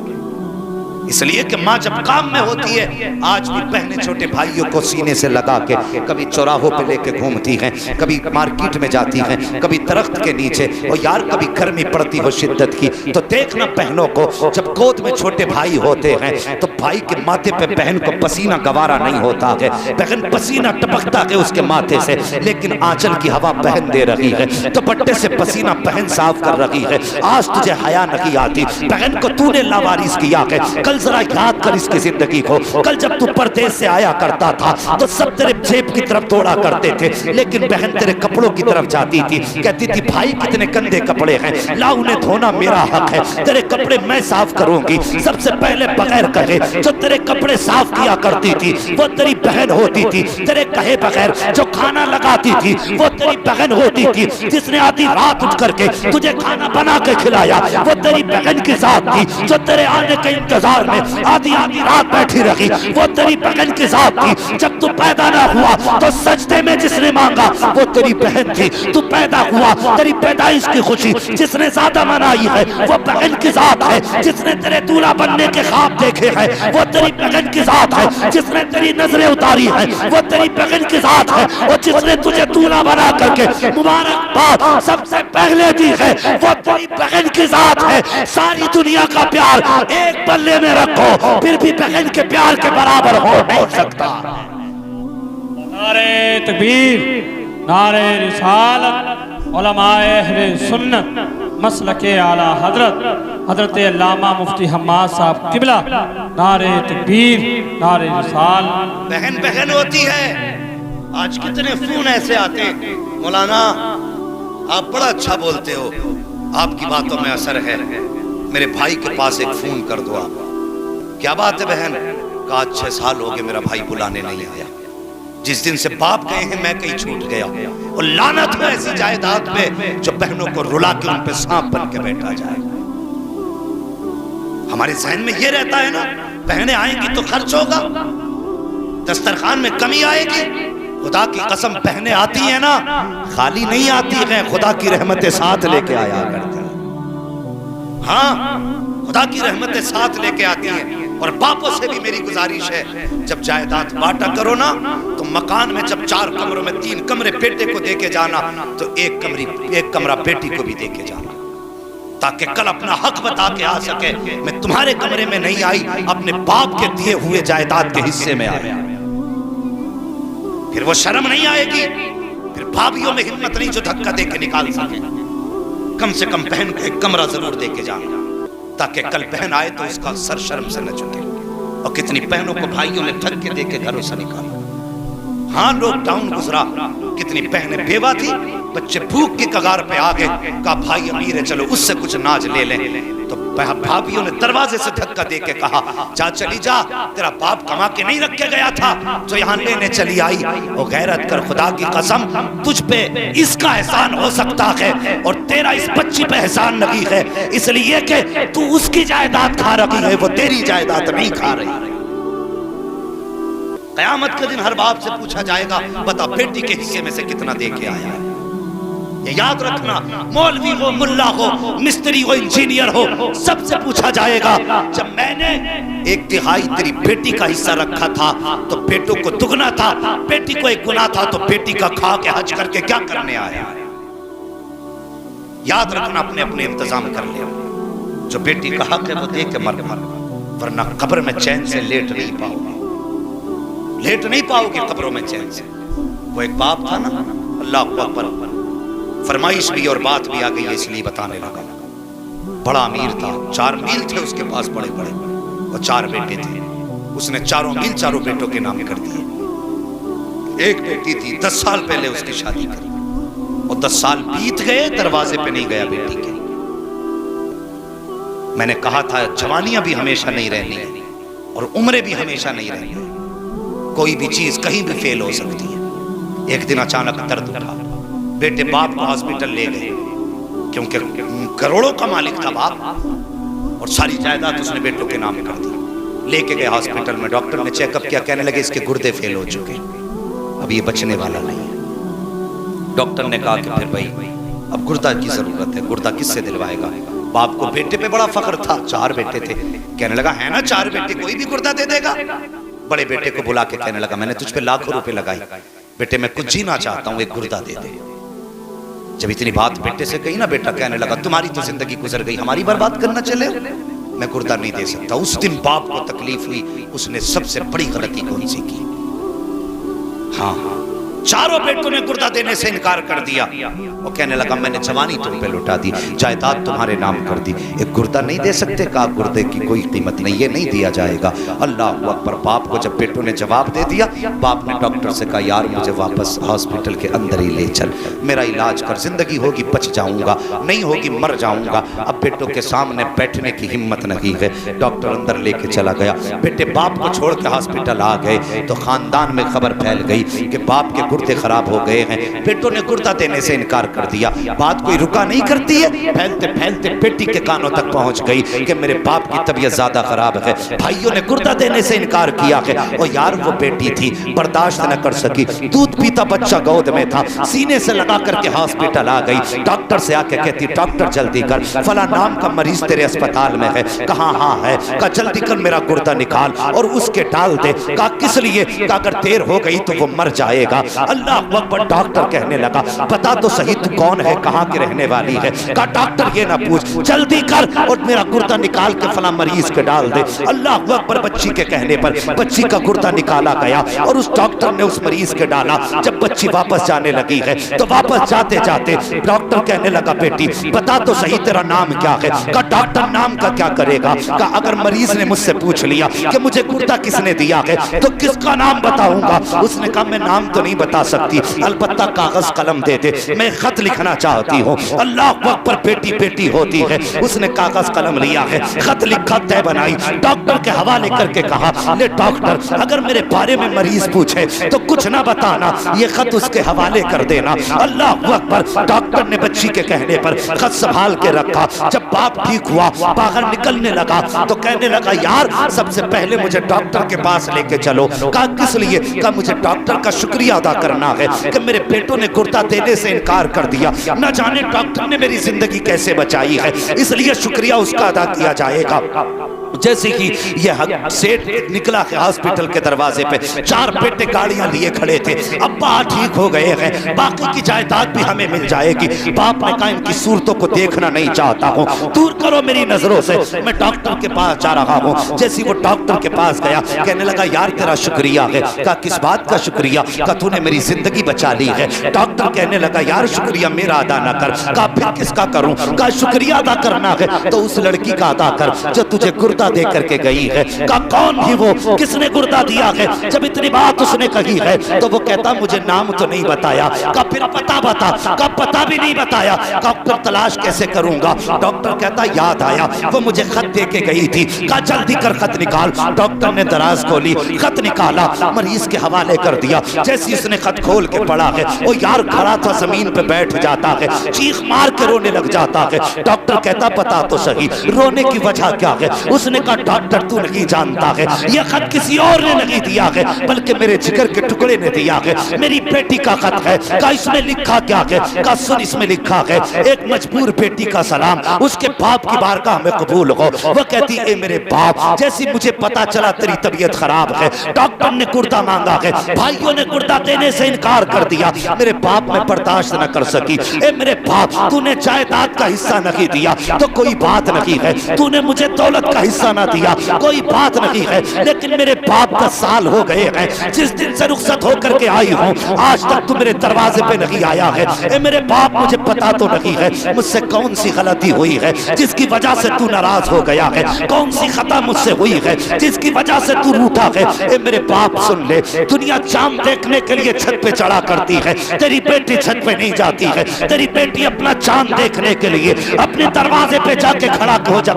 A: اس لیے کہ ماں جب کام میں ہوتی ہے، آج بھی بہنیں چھوٹے بھائیوں کو سینے سے لگا کے کبھی چوراہوں پہ لے کے گھومتی ہیں، کبھی مارکیٹ میں جاتی ہیں، کبھی درخت کے نیچے، اور یار کبھی گرمی پڑتی ہو شدت کی تو دیکھنا بہنوں کو جب گود میں چھوٹے بھائی ہوتے ہیں تو بھائی کے ماتھے پہ بہن کو پسینہ گوارا نہیں ہوتا ہے، بہن پسینہ ٹپکتا ہے اس کے ماتھے سے، لیکن آنچل کی ہوا بہن دے رہی ہے، دوپٹے سے پسینہ بہن صاف کر رہی ہے۔ آج تجھے حیا نہیں آتی، بہن کو تو نے لاوارث کیا ہے۔ کل ذرا یاد کر اس کی زندگی کو، کل جب تو پردیس سے آیا کرتا تھا تو سب تیرے جیب کی طرف دوڑا کرتے تھے، لیکن بہن تیرے کپڑوں کی طرف جاتی تھی، کہتی تھی بھائی کتنے گندے کپڑے ہیں، لا انہیں دھونا میرا حق ہے، تیرے کپڑے میں صاف کروں گی۔ سب سے پہلے بغیر کہے جو تیرے کپڑے صاف کیا کرتی تھی وہ تیری بہن ہوتی تھی، تیرے کہے بغیر جو کھانا لگاتی تھی وہ تیری بہن ہوتی تھی، جس نے آدھی رات اٹھ کر کے تجھے کھانا بنا کے کھلایا وہ تیری بہن کی ذات تھی، جو تیرے آنے کے انتظار میں آدھی رات بیٹھی رہی وہ تیری بہن کی ذات تھی۔ جب تو پیدا نہ ہوا تو سجدے میں جس نے مانگا وہ تیری بہن تھی، تو پیدا ہوا تیری پیدائش کی خوشی جس نے زیادہ منائی ہے وہ بہن کی ذات ہے، جس نے تیرے دولہا بننے کے خواب دیکھے ہیں وہ تیری بہن کی ذات ہے، جس نے تیری نظریں اتاری ہیں وہ تیری بہن کی ذات ہے، اور جس نے تجھے دولہا بنا کر کے مبارکباد سب سے پہلے دی ہے وہ تیری بہن کی ذات ہے۔ ساری دنیا کا پیار ایک پلے میں رکھو پھر بھی بہن کے پیار کے برابر ہو نہیں سکتا۔
B: نعرہ تکبیر، نعرہ رسالت، علماء اہل سنت مسلک اعلی حضرت علامہ مفتی حماد صاحب قبلہ، نعرہ تکبیر، نعرہ رسالت۔
A: بہن بہن ہوتی ہے۔ آج کتنے فون ایسے آتے ہیں، مولانا آپ بڑا اچھا بولتے ہو، آپ کی باتوں میں اثر ہے، میرے بھائی کے پاس ایک فون کر دو آپ۔ کیا بات ہے بہن؟ کہا 6 سال ہو گئے میرا بھائی بلانے نہیں آیا، جس دن سے باپ گئے ہیں میں کہیں چھوٹ گیا، اور لعنت ہے ایسی جائیداد پہ جو بہنوں کو رلا کے ان پہ سانپ بن کے بیٹھا جائے۔ ہمارے ذہن میں یہ رہتا ہے نا بہنیں آئیں گی تو خرچ ہوگا، دسترخوان میں کمی آئے گی۔ خدا کی قسم بہنیں آتی ہیں نا خالی نہیں آتی ہیں، خدا کی رحمتیں ساتھ لے کے آیا کرتی ہیں۔ ہاں خدا کی رحمتیں ساتھ لے کے آتی ہیں۔ اور باپوں سے بھی میری گزارش ہے جب جائیداد بانٹا کرو نا تو مکان میں جب 4 کمروں میں 3 کمرے بیٹے کو دے کے جانا تو ایک کمرہ بیٹی کو بھی دے کے جانا، تاکہ کل اپنا حق بتا کے آ سکے میں تمہارے کمرے میں نہیں آئی، اپنے باپ کے دیے ہوئے جائیداد کے حصے میں آئی۔ پھر وہ شرم نہیں آئے گی، پھر بھابھیوں میں ہمت نہیں جو دھکا دے کے نکال سکے۔ کم سے کم بہن کو ایک کمرہ ضرور دے کے جانا تاکہ کل بہن آئے تو اس کا سر شرم سے نہ جھکے۔ اور کتنی بہنوں کو بھائیوں نے دھکے دے کے گھروں سے نکالا۔ ہاں لاک ڈاؤن گزرا، کتنی بہنیں بیوہ تھی، بچے بھوک کی کگار پہ آ گئے، کہا بھائی امیر ہے چلو اس سے کچھ ناز لے لیں، تو بھابھیوں نے دروازے سے دھکا دے کے کہا جا چلی جا، تیرا باپ کما کے نہیں رکھ کے گیا تھا جو یہاں لینے چلی آئی، او غیرت کر، خدا کی قسم تجھ پہ اس کا احسان ہو سکتا ہے اور تیرا اس بچی پہ احسان نہیں ہے، اس لیے کہ تو اس کی جائیداد کھا رہی ہے، وہ تیری جائیداد نہیں کھا رہی۔ قیامت کے دن ہر باپ سے پوچھا جائے گا بتا بیٹی کے حصے میں سے کتنا دے کے آیا ہے۔ یہ یاد رکھنا، مولوی ہو، ملا ہو، مستری ہو، انجینئر ہو، سب سے پوچھا جائے گا جب میں نے 1/3 تیری بیٹی کا حصہ رکھا تھا تو بیٹوں کو دگنا تھا، بیٹی کو 1 گنا تھا تو بیٹی کا کھا کے حج کر کے کیا کرنے آیا؟ یاد رکھنا، اپنے اپنے انتظام کر لیا، جو بیٹی کا حق ہے وہ دے کے مر ورنہ قبر میں چین سے لیٹ نہیں پاؤ گے، لیٹ نہیں پاؤ گے قبروں میں چین سے۔ وہ ایک باپ تھا نا، اللہ اکبر، فرمائش بھی اور بات بھی آ گئی ہے اس لیے بتانے لگا، بڑا امیر تھا، 4 میل تھے اس کے پاس بڑے بڑے، اور 4 بیٹے تھے، اس نے 4 میل 4 بیٹوں کے نام کر دیے۔ ایک بیٹی تھی 10 سال پہلے اس کی شادی کری، اور 10 سال بیت گئے، دروازے پہ نہیں گیا بیٹی کے۔ میں نے کہا تھا جوانیاں بھی ہمیشہ نہیں رہنی اور عمریں بھی ہمیشہ نہیں رہنی، کوئی بھی چیز کہیں بھی فیل ہو سکتی ہے۔ ایک دن اچانک درد اٹھا، بیٹے باپ کو ہاسپٹل لے گئے، کیونکہ کروڑوں کا مالک تھا باپ، اور ساری جائیداد اس نے بیٹوں کے نام کر دی۔ لے کے گئے ہاسپٹل میں، ڈاکٹر نے چیک اپ کیا، کہنے لگے اس کے گردے فیل ہو چکے، اب یہ بچنے والا نہیں ہے۔ ڈاکٹر نے کہا کہ پھر بھائی اب گردہ کی ضرورت ہے، گردہ کس سے دلوائے گا؟ باپ کو بیٹے پہ بڑا فخر تھا، 4 بیٹے تھے، کہنے لگا ہے نا 4 بیٹے، کوئی بھی گردہ دے دے گا۔ بڑے بیٹے کو بلا کے کہنے لگا میں نے تجھ پہ لاکھوں روپے لگائی، بیٹے میں کچھ جینا چاہتا ہوں، 1 گردہ دے دے۔ جب اتنی بات بیٹے سے کہی نا، بیٹا کہنے لگا تمہاری تو زندگی گزر گئی، ہماری برباد کرنا چلے، میں گردہ نہیں دے سکتا۔ اس دن باپ کو تکلیف ہوئی، اس نے سب سے بڑی غلطی کون سی کی؟ ہاں 4 بیٹوں نے گردہ دینے سے انکار کر دیا، وہ کہنے لگا میں نے جوانی تم پہ لٹا دی، جائیداد تمہارے نام کر دی، 1 گردہ نہیں دے سکتے؟ کہا گردے کی کوئی قیمت نہیں، یہ نہیں دیا جائے گا۔ اللہ اکبر، باپ کو جب بیٹوں نے جواب دے دیا، باپ نے ڈاکٹر سے کہا یار مجھے واپس ہاسپٹل کے اندر ہی لے چل، میرا علاج کر، زندگی ہوگی بچ جاؤں گا، نہیں ہوگی مر جاؤں گا۔ اب بیٹوں کے سامنے بیٹھنے کی ہمت نہیں ہے، ڈاکٹر اندر لے کے چلا گیا، بیٹے باپ کو چھوڑ کے ہاسپٹل آ گئے تو خاندان میں خبر پھیل گئی کہ باپ کے گردے خراب ہو گئے ہیں، بیٹوں نے گردہ دینے سے انکار کر دیا۔ بات کوئی رکا نہیں کرتی ہے، پھیلتے پھیلتے بیٹی کے کانوں تک پہنچ گئی کہ میرے باپ کی طبیعت زیادہ خراب ہے، بھائیوں نے گردہ دینے سے انکار کیا ہے، اور یار وہ بیٹی تھی برداشت نہ کر سکی، دودھ پیتا بچہ گود میں تھا، سینے سے لگا کر کے ہاسپٹل آ گئی، ڈاکٹر سے آ کے کہتی ڈاکٹر جلدی کر، فلاں نام کا مریض تیرے اسپتال میں ہے۔ کہاں ہاں ہے؟ کہا جلدی کر میرا گردہ نکال اور اس کے ڈال دے۔ کہا کس لیے؟ کہا اگر دیر ہو گئی تو وہ مر جائے گا۔ اللہ اکبر، ڈاکٹر کہنے لگا بتا تو صحیح تو کون ہے، کہاں کی رہنے والی ہے؟ کہا ڈاکٹر یہ نہ پوچھ، جلدی کر اور میرا گردہ نکال کے فلاں مریض کے ڈال دے۔ اللہ اکبر، بچی کے کہنے پر بچی کا گردہ نکالا گیا اور اس ڈاکٹر نے اس مریض کے ڈالا۔ جب بچی واپس جانے لگی ہے تو واپس جاتے جاتے ڈاکٹر کہنے لگا بیٹی بتا تو صحیح تیرا نام کیا ہے؟ کہا ڈاکٹر نام کا کیا کرے گا؟ کہا اگر مریض نے مجھ سے پوچھ لیا کہ مجھے گردہ کس نے دیا ہے تو کس کا نام بتاؤں گا؟ اس نے کہا میں نام تو نہیں بتا سکتی، البتہ کاغذ قلم دے دے، میں خط لکھنا چاہتی ہوں۔ اللہ اکبر، بیٹی بیٹی ہوتی ہے، اس نے کاغذ قلم لیا ہے، خط لکھا، طے بنائی، ڈاکٹر کے حوالے کر کے کہا لے ڈاکٹر اگر میرے بارے میں مریض پوچھے تو کچھ نہ بتانا، یہ خط اس کے حوالے کر دینا۔ اللہ اکبر، ڈاکٹر نے بچی کے کہنے پر خط سنبھال کے رکھا۔ جب باپ ٹھیک ہوا، باہر نکلنے لگا تو کہنے لگا یار سب سے پہلے مجھے ڈاکٹر کے پاس لے کے چلو۔ کہا کس لیے؟ کہا مجھے ڈاکٹر کا شکریہ ادا کرنا ہے کہ میرے بیٹوں نے گردہ دینے سے انکار کر دیا، نہ جانے ڈاکٹر نے میری زندگی کیسے بچائی ہے، اس لیے شکریہ اس کا ادا کیا جائے گا۔ جیسے ہی یہ سیٹ نکلا کہ ہاسپٹل کے دروازے پہ 4 بیٹے گاڑیاں لیے کھڑے تھے، ابا ٹھیک ہو گئے ہیں، باقی کی جائیداد بھی ہمیں مل جائے گی۔ باپ نے کہا ان کی صورتوں کو دیکھنا نہیں چاہتا ہوں، دور کرو میری نظروں سے، میں ڈاکٹر کے پاس جا رہا ہوں۔ جیسے وہ ڈاکٹر کے پاس گیا، کہنے لگا یار تیرا شکریہ ہے۔ کہا کس بات کا شکریہ؟ کہا تو نے میری زندگی بچا لی ہے۔ ڈاکٹر کہنے لگا یار شکریہ میرا ادا نہ کر۔ کہا پھر کس کا کروں؟ کہا شکریہ ادا کرنا ہے تو اس لڑکی کا ادا کر جو تجھے گردہ
C: گردہ دے کر کے گئی ہے۔ کہا کون بھی وہ، کس نے گردہ دیا ہے؟ جب اتنی بات اس نے کہی ہے تو وہ کہتا مجھے نام تو نہیں بتایا۔ کہا پھر پتہ بتا۔ کہا پتہ بھی نہیں بتایا۔ کہا پھر تلاش کیسے کروں گا؟ ڈاکٹر کہتا یاد آیا وہ مجھے خط دے کے گئی تھی۔ کہا جلدی کر خط نکال۔ ڈاکٹر نے دراز کھولی، خط نکالا، مریض کے حوالے کر دیا۔ جیسی اس نے خط کھول کے پڑھا ہے، وہ یار کھڑا تھا زمین پہ بیٹھ جاتا ہے، چیخ مار کے رونے لگ جاتا ہے۔ ڈاکٹر کہتا بتا تو صحیح رونے کی وجہ کیا ہے؟ اس نے کہا ڈاکٹر تو نہیں جانتا ہے، یہ خط کسی اور نے نہیں دیا ہے بلکہ میرے جگر کے ٹکڑے نے دیا ہے، میری بیٹی کا خط ہے۔ کہا اس میں لکھا کیا ہے؟ کہا سن اس میں لکھا ہے ایک مجبور بیٹی کا سلام، اس کے باپ کی بارگاہ میں قبول ہو۔ وہ کہتی اے میرے باپ، جیسی مجھے پتا چلا تیری طبیعت خراب ہے، ڈاکٹر نے گردہ مانگا ہے، بھائیوں نے گردہ دینے سے انکار کر دیا، میرے باپ میں برداشت نہ کر سکی۔ اے میرے باپ تو نے جائیداد کا حصہ نہیں دیا تو کوئی بات نہیں ہے، تو نے مجھے دولت کا حصہ نہ دیا کوئی بات نہیں ہے، لیکن میرے باپ 10 سال ہو گئے ہیں جس دن سے رخصت ہو کر کے آئی ہوں، آج تک تو میرے دروازے پہ نہیں آیا ہے۔ اے میرے باپ مجھے پتا تو نہیں ہے مجھ سے کون سی غلطی ہوئی ہے جس کی وجہ سے تو ناراض ہو گیا ہے، کون سی خطا مجھ سے ہوئی ہے جس کی وجہ سے تو روٹھا ہے۔ اے میرے باپ سن لے، دنیا چاند دیکھنے کے لیے چھت پہ چڑھا کرتی ہے، تیری بیٹی چھت پہ نہیں جاتی ہے، تیری بیٹی اپنا چاند دیکھنے کے لیے اپنے دروازے پہ جا کے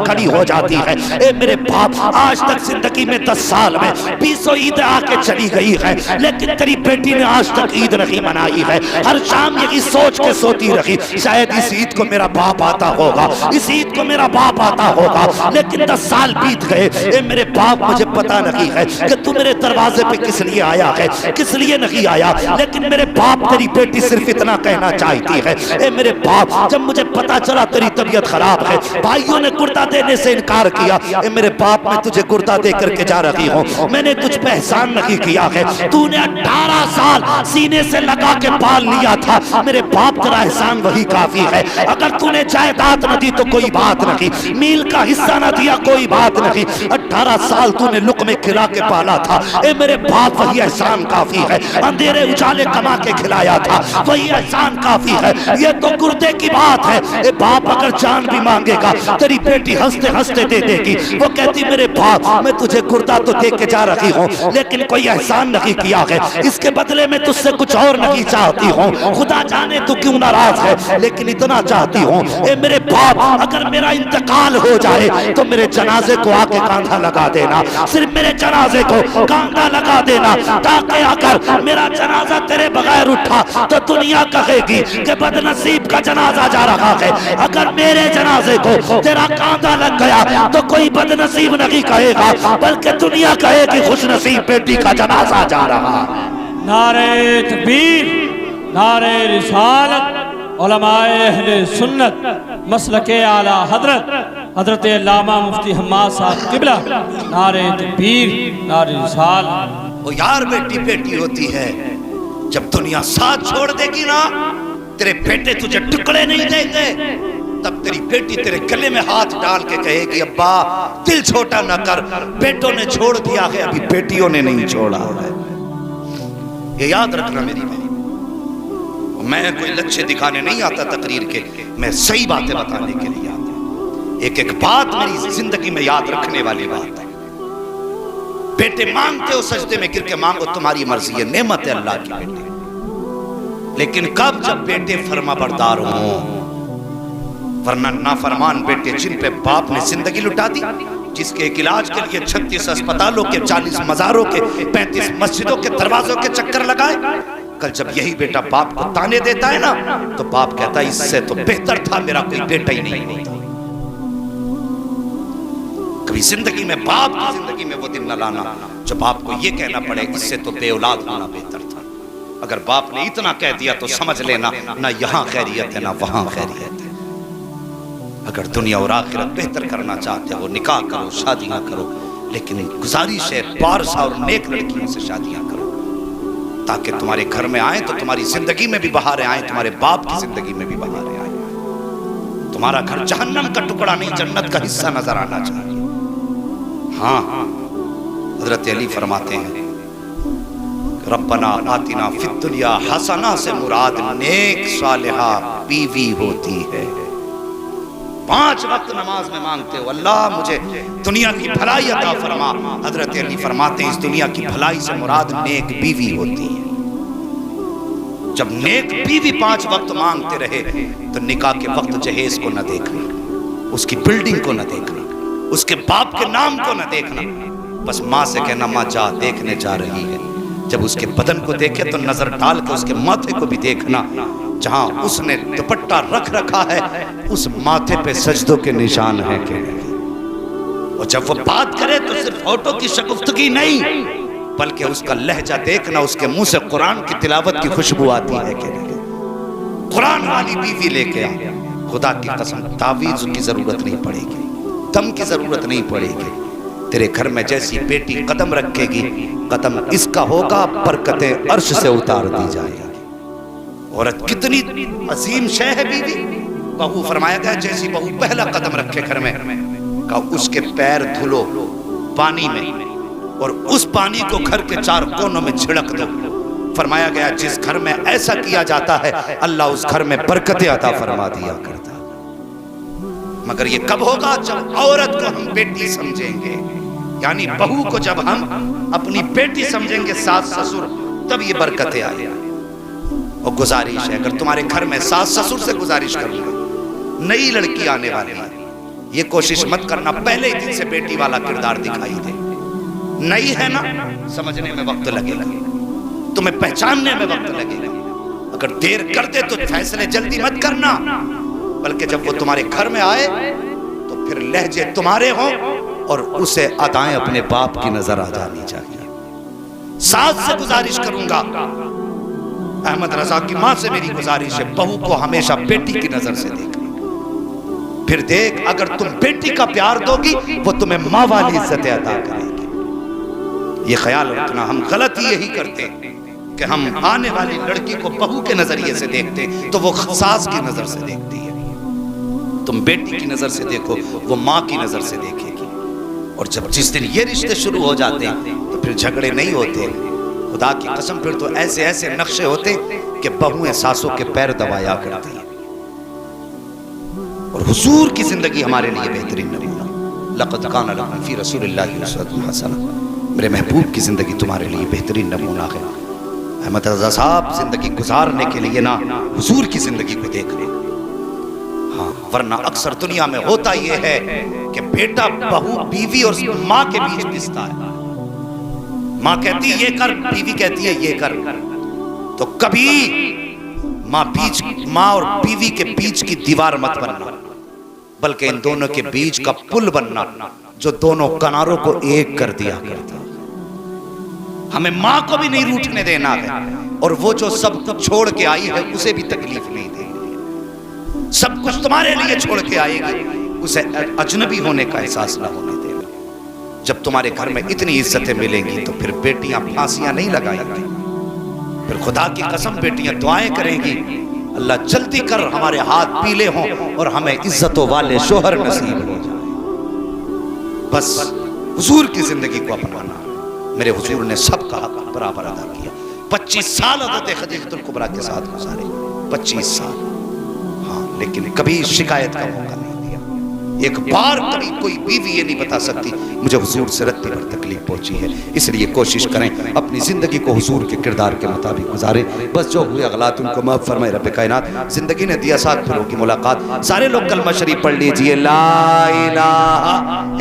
C: کھڑی ہو جاتی ہے۔ اے میرے باپ آج تک زندگی میں 10 سال میں 20 عید آ کے چلی گئی ہے، لیکن تیری بیٹی نے آج تک عید نہیں منائی ہے، ہر شام یہی سوچ کے سوتی رہی شاید اس عید کو میرا باپ آتا ہوگا، اس عید کو میرا باپ آتا ہوگا، لیکن 10 سال بیت گئے۔ اے میرے باپ مجھے پتا نہیں ہے کہ تو میرے دروازے پہ کس لیے آیا ہے کس لیے نہیں آیا، لیکن میرے باپ تیری بیٹی صرف اتنا کہنا چاہتی ہے۔ اے میرے باپ جب مجھے پتا چلا تیری طبیعت خراب ہے، بھائیوں نے گردہ دینے سے انکار کیا، اے میرے باپ میں تجھے گردہ دے کر کے جا رہی ہوں، میں نے تجھ پہ احسان نہیں کیا ہے، تو نے 18 سال سینے سے لگا کے پال لیا تھا، میرے باپ تیرا احسان وہی کافی ہے۔ اگر تو نے جائیداد نہ دی تو کوئی بات نہیں، میل کا حصہ نہ دیا کوئی بات نہیں، 18 سال تو نے لقمے کھلا کے پالا تھا، اے میرے باپ وہی احسان کافی ہے، اندھیرے اجالے کما کے کھلایا تھا وہی احسان کافی ہے، یہ تو گردے کی بات ہے۔ اے باپ اگر جان بھی مانگے گا تیری بیٹی ہنستے ہنستے دے دے گی، وہ کہتی میرے باپ میں تجھے گردہ تو دے کے جا رہی ہوں لیکن کوئی احسان نہیں کیا ہے، اس کے بدلے میں تجھ سے کچھ اور نہیں چاہتی ہوں، خدا جانے تو کیوں ناراض ہے لیکن اتنا چاہتی ہوں اے میرے باپ اگر میرا انتقال ہو جائے تو میرے جنازے کو آ کے کاندھا لگا دینا، صرف میرے جنازے کو کاندھا لگا دینا، تاکہ اگر میرا جنازہ تیرے بغیر اٹھا تو دنیا کہے گی کہ بد نصیب کا جنازہ جا رہا ہے، اگر میرے جنازے کو تیرا کاندھا لگ گیا تو کوئی بد نصیب نہیں کہے گا بلکہ دنیا کہے گی خوش نصیب بیٹی کا جنازہ جا رہا ہے۔
B: نعرہ تکبیر، نعرہ رسالت، علماء اہل سنت مسلک اعلیٰ حضرت علامہ مفتی حماد صاحب قبلہ، نعرہ تکبیر، نعرہ رسالت۔
C: وہ یار بیٹی بیٹی ہوتی ہے، جب دنیا ساتھ چھوڑ دے گی نا، تیرے بیٹے تجھے ٹکڑے نہیں دیں گے، تب تیری بیٹی تیرے گلے میں ہاتھ ڈال کے کہے گی ابا دل چھوٹا نہ کر، بیٹوں نے چھوڑ دیا ہے ابھی بیٹیوں نے نہیں چھوڑا ہے۔ یہ یاد رکھنا میری بھائی، میں کوئی لچھے دکھانے نہیں آتا تقریر کے، میں صحیح باتیں بتانے کے لیے آتا ہوں، ایک ایک بات میری زندگی میں یاد رکھنے والی بات ہے۔ بیٹے مانگتے ہو سجدے میں گر کے مانگو، تمہاری مرضی ہے، نعمت ہے اللہ کی بیٹے، لیکن کب جب بیٹے فرما بردار ہوں، ورنہ نافرمان بیٹے جن پہ باپ نے زندگی لٹا دی، جس کے ایک علاج کے لیے 36 اسپتالوں کے 40 مزاروں کے 35 مسجدوں کے دروازوں کے چکر لگائے، کل جب یہی بیٹا باپ کو تانے دیتا ہے نا تو باپ کہتا ہے اس سے تو بہتر تھا میرا کوئی بیٹا ہی نہیں ہوتا۔ کبھی زندگی میں باپ کی زندگی میں وہ دن نہ لانا جب باپ کو یہ کہنا پڑے اس سے تو بے اولاد ہونا بہتر تھا۔ اگر باپ نے اتنا کہہ دیا تو سمجھ لینا نہ یہاں خیریت ہے نہ وہاں خیریت ہے۔ اگر دنیا اور آخرت بہتر کرنا چاہتے ہو نکاح کرو، شادیاں کرو، لیکن گزارش ہے پارسا اور نیک لڑکیوں سے شادیاں کرو تاکہ تمہارے گھر میں آئیں تو تمہاری زندگی میں بھی بہاریں آئیں، تمہارے باپ کی زندگی میں بھی بہاریں آئیں، تمہارا گھر جہنم کا ٹکڑا نہیں جنت کا حصہ نظر آنا چاہیے۔ ہاں حضرت علی فرماتے ہیں ربنا آتنا فی الدنیا حسنہ سے مراد نیک صالحہ بیوی ہوتی ہے۔ 5 وقت نماز میں مانگتے ہو اللہ مجھے دنیا کی بھلائی عطا فرما. حضرت علی فرماتے ہیں اس دنیا کی بھلائی سے مراد نیک بیوی ہوتی ہے. جب نیک بیوی 5 وقت مانگتے رہے تو نکاح کے وقت جہیز کو نہ دیکھنا, اس کی بلڈنگ کو نہ دیکھنا, اس کے باپ کے نام کو نہ دیکھنا, بس ماں سے کہنا ماں جا دیکھنے جا رہی ہے. جب اس کے بدن کو دیکھے تو نظر ڈال کے اس کے ماتھے کو بھی دیکھنا, جہاں اس نے دوپٹہ رکھ رکھا ہے اس ماتھے پہ سجدوں کے نشان ہیں کہ نہیں. اور جب وہ بات کرے تو صرف ہونٹوں کی شگفتگی نہیں بلکہ اس کا لہجہ دیکھنا, اس کے منہ سے قرآن کی تلاوت کی خوشبو آتی ہے کہ نہیں. قرآن والی بیوی لے کے آ, خدا کی قسم تعویذ کی ضرورت نہیں پڑے گی, دم کی ضرورت نہیں پڑے گی. تیرے گھر میں جیسی بیٹی قدم رکھے گی قدم اس کا ہوگا, برکتیں عرش سے اتار دی جائے گی. عورت کتنی عظیم شے ہے بیوی. بہو فرمایا گیا جیسی بہو پہلا قدم رکھے گھر میں کہ اس کے پیر دھلو پانی میں اور اس پانی کو گھر کے 4 کونوں میں چھڑک دو. فرمایا گیا جس گھر میں ایسا کیا جاتا ہے اللہ اس گھر میں برکتیں عطا فرما دیا کرتا. مگر یہ کب ہوگا جب عورت کو ہم بیٹی سمجھیں گے, یعنی بہو کو جب ہم اپنی بیٹی سمجھیں گے, ساس سسر, تب یہ برکتیں آئیں. اور گزارش ہے اگر تمہارے گھر میں ساس سسر سے گزارش کروں گا, نئی لڑکی آنے والی ہے, یہ کوشش مت کرنا پہلے ہی دن سے بیٹی والا کردار دکھائی دے. نئی ہے نا, سمجھنے میں وقت لگے گا, تمہیں پہچاننے میں وقت لگے گا. اگر دیر کر دے تو فیصلے جلدی مت کرنا, بلکہ جب وہ تمہارے گھر میں آئے تو پھر لہجے تمہارے ہوں اور اسے ادائیں اپنے باپ کی نظر آ جانی چاہیے. ساس سے گزارش کروں گا, احمد رضا کی ماں سے میری گزارش ہے بہو کو ہمیشہ بیٹی کی نظر سے دیکھنا. پھر دیکھ اگر تم بیٹی کا پیار دو گی وہ تمہیں ماں والی عزتیں عطا کرے گی. یہ خیال رکھنا, ہم غلطی یہی کرتے کہ ہم آنے والی لڑکی کو بہو کے نظریے سے دیکھتے تو وہ ساس کی نظر سے دیکھتی ہے. تم بیٹی کی نظر سے دیکھو وہ ماں کی نظر سے دیکھے گی. اور جب جس دن یہ رشتے شروع ہو جاتے ہیں تو پھر جھگڑے نہیں ہوتے. خدا کی قسم پھر تو ایسے ایسے نقشے ہوتے کہ بہویں ساسوں کے پیر دبایا کرتی ہیں. اور حضور کی زندگی ہمارے لیے بہترین نمونہ. لقد کان لکم فی رسول اللہ اسوۃ حسنہ, میرے محبوب کی زندگی تمہارے لیے بہترین نمونہ ہے. احمد رضا صاحب زندگی گزارنے کے لیے نا حضور کی زندگی کو دیکھ لیں. ہاں ورنہ اکثر دنیا میں ہوتا یہ ہے کہ بیٹا بہو بیوی اور ماں کے بیچ پستا ہے. ماں کہتی ہے یہ کر, بیوی کہتی ہے یہ کر. تو کبھی ماں اور بیوی کے بیچ کی دیوار مت بننا, بلکہ ان دونوں کے بیچ کا پل بننا جو دونوں کناروں کو ایک کر دیا کرتا. ہمیں ماں کو بھی نہیں روٹھنے دینا ہے اور وہ جو سب کچھ چھوڑ کے آئی ہے اسے بھی تکلیف نہیں دے. سب کچھ تمہارے لیے چھوڑ کے آئے گی, اسے اجنبی ہونے کا احساس نہ ہونے دینا. جب تمہارے گھر میں اتنی عزتیں ملیں گی تو پھر بیٹیاں پھانسیاں نہیں لگائیں گی. پھر خدا کی قسم بیٹیاں دعائیں کریں گی اللہ جلدی کر ہمارے ہاتھ پیلے ہوں اور ہمیں عزتوں والے شوہر نصیب ہو جائے. بس حضور کی زندگی کو اپنانا. میرے حضور نے سب کا حق برابر ادا کیا. 25 سال حضرت خدیجہ الکبریٰ کے ساتھ گزارے, 25 سال. ہاں لیکن کبھی شکایت کا موقع نہیں دیا. ایک بار کبھی کوئی بیوی یہ نہیں بتا سکتی مجھے حضور سے رتی پر تکلیف پہنچی ہے. اس لیے کوشش کریں اپنی زندگی کو حضور کے کردار کے مطابق گزاریں. بس جو ہوئے اغلاط ان کو معاف فرمائے رب کائنات. زندگی نے دیا ساتھ پھر ہوگی ملاقات. سارے لوگ کلمہ شریف پڑھ لیجئے, لا الہ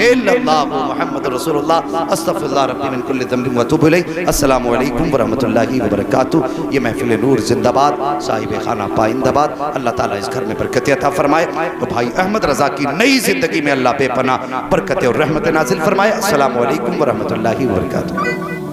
C: الا اللہ محمد رسول اللہ استغفر اللہ ربی من کل ذنب واتوب الیہ. السلام علیکم ورحمۃ اللہ وبرکاتہ. یہ محفل نور زندہ باد, صاحب خانہ پائندہ باد. اللہ تعالیٰ اس گھر میں برکت عطا فرمائے. تو بھائی احمد رضا کی نئی زندگی میں اللہ بے پناہ برکت اور رحمت نازل فرمائے. السلام علیکم ورحمۃ اللہ وبرکاتہ.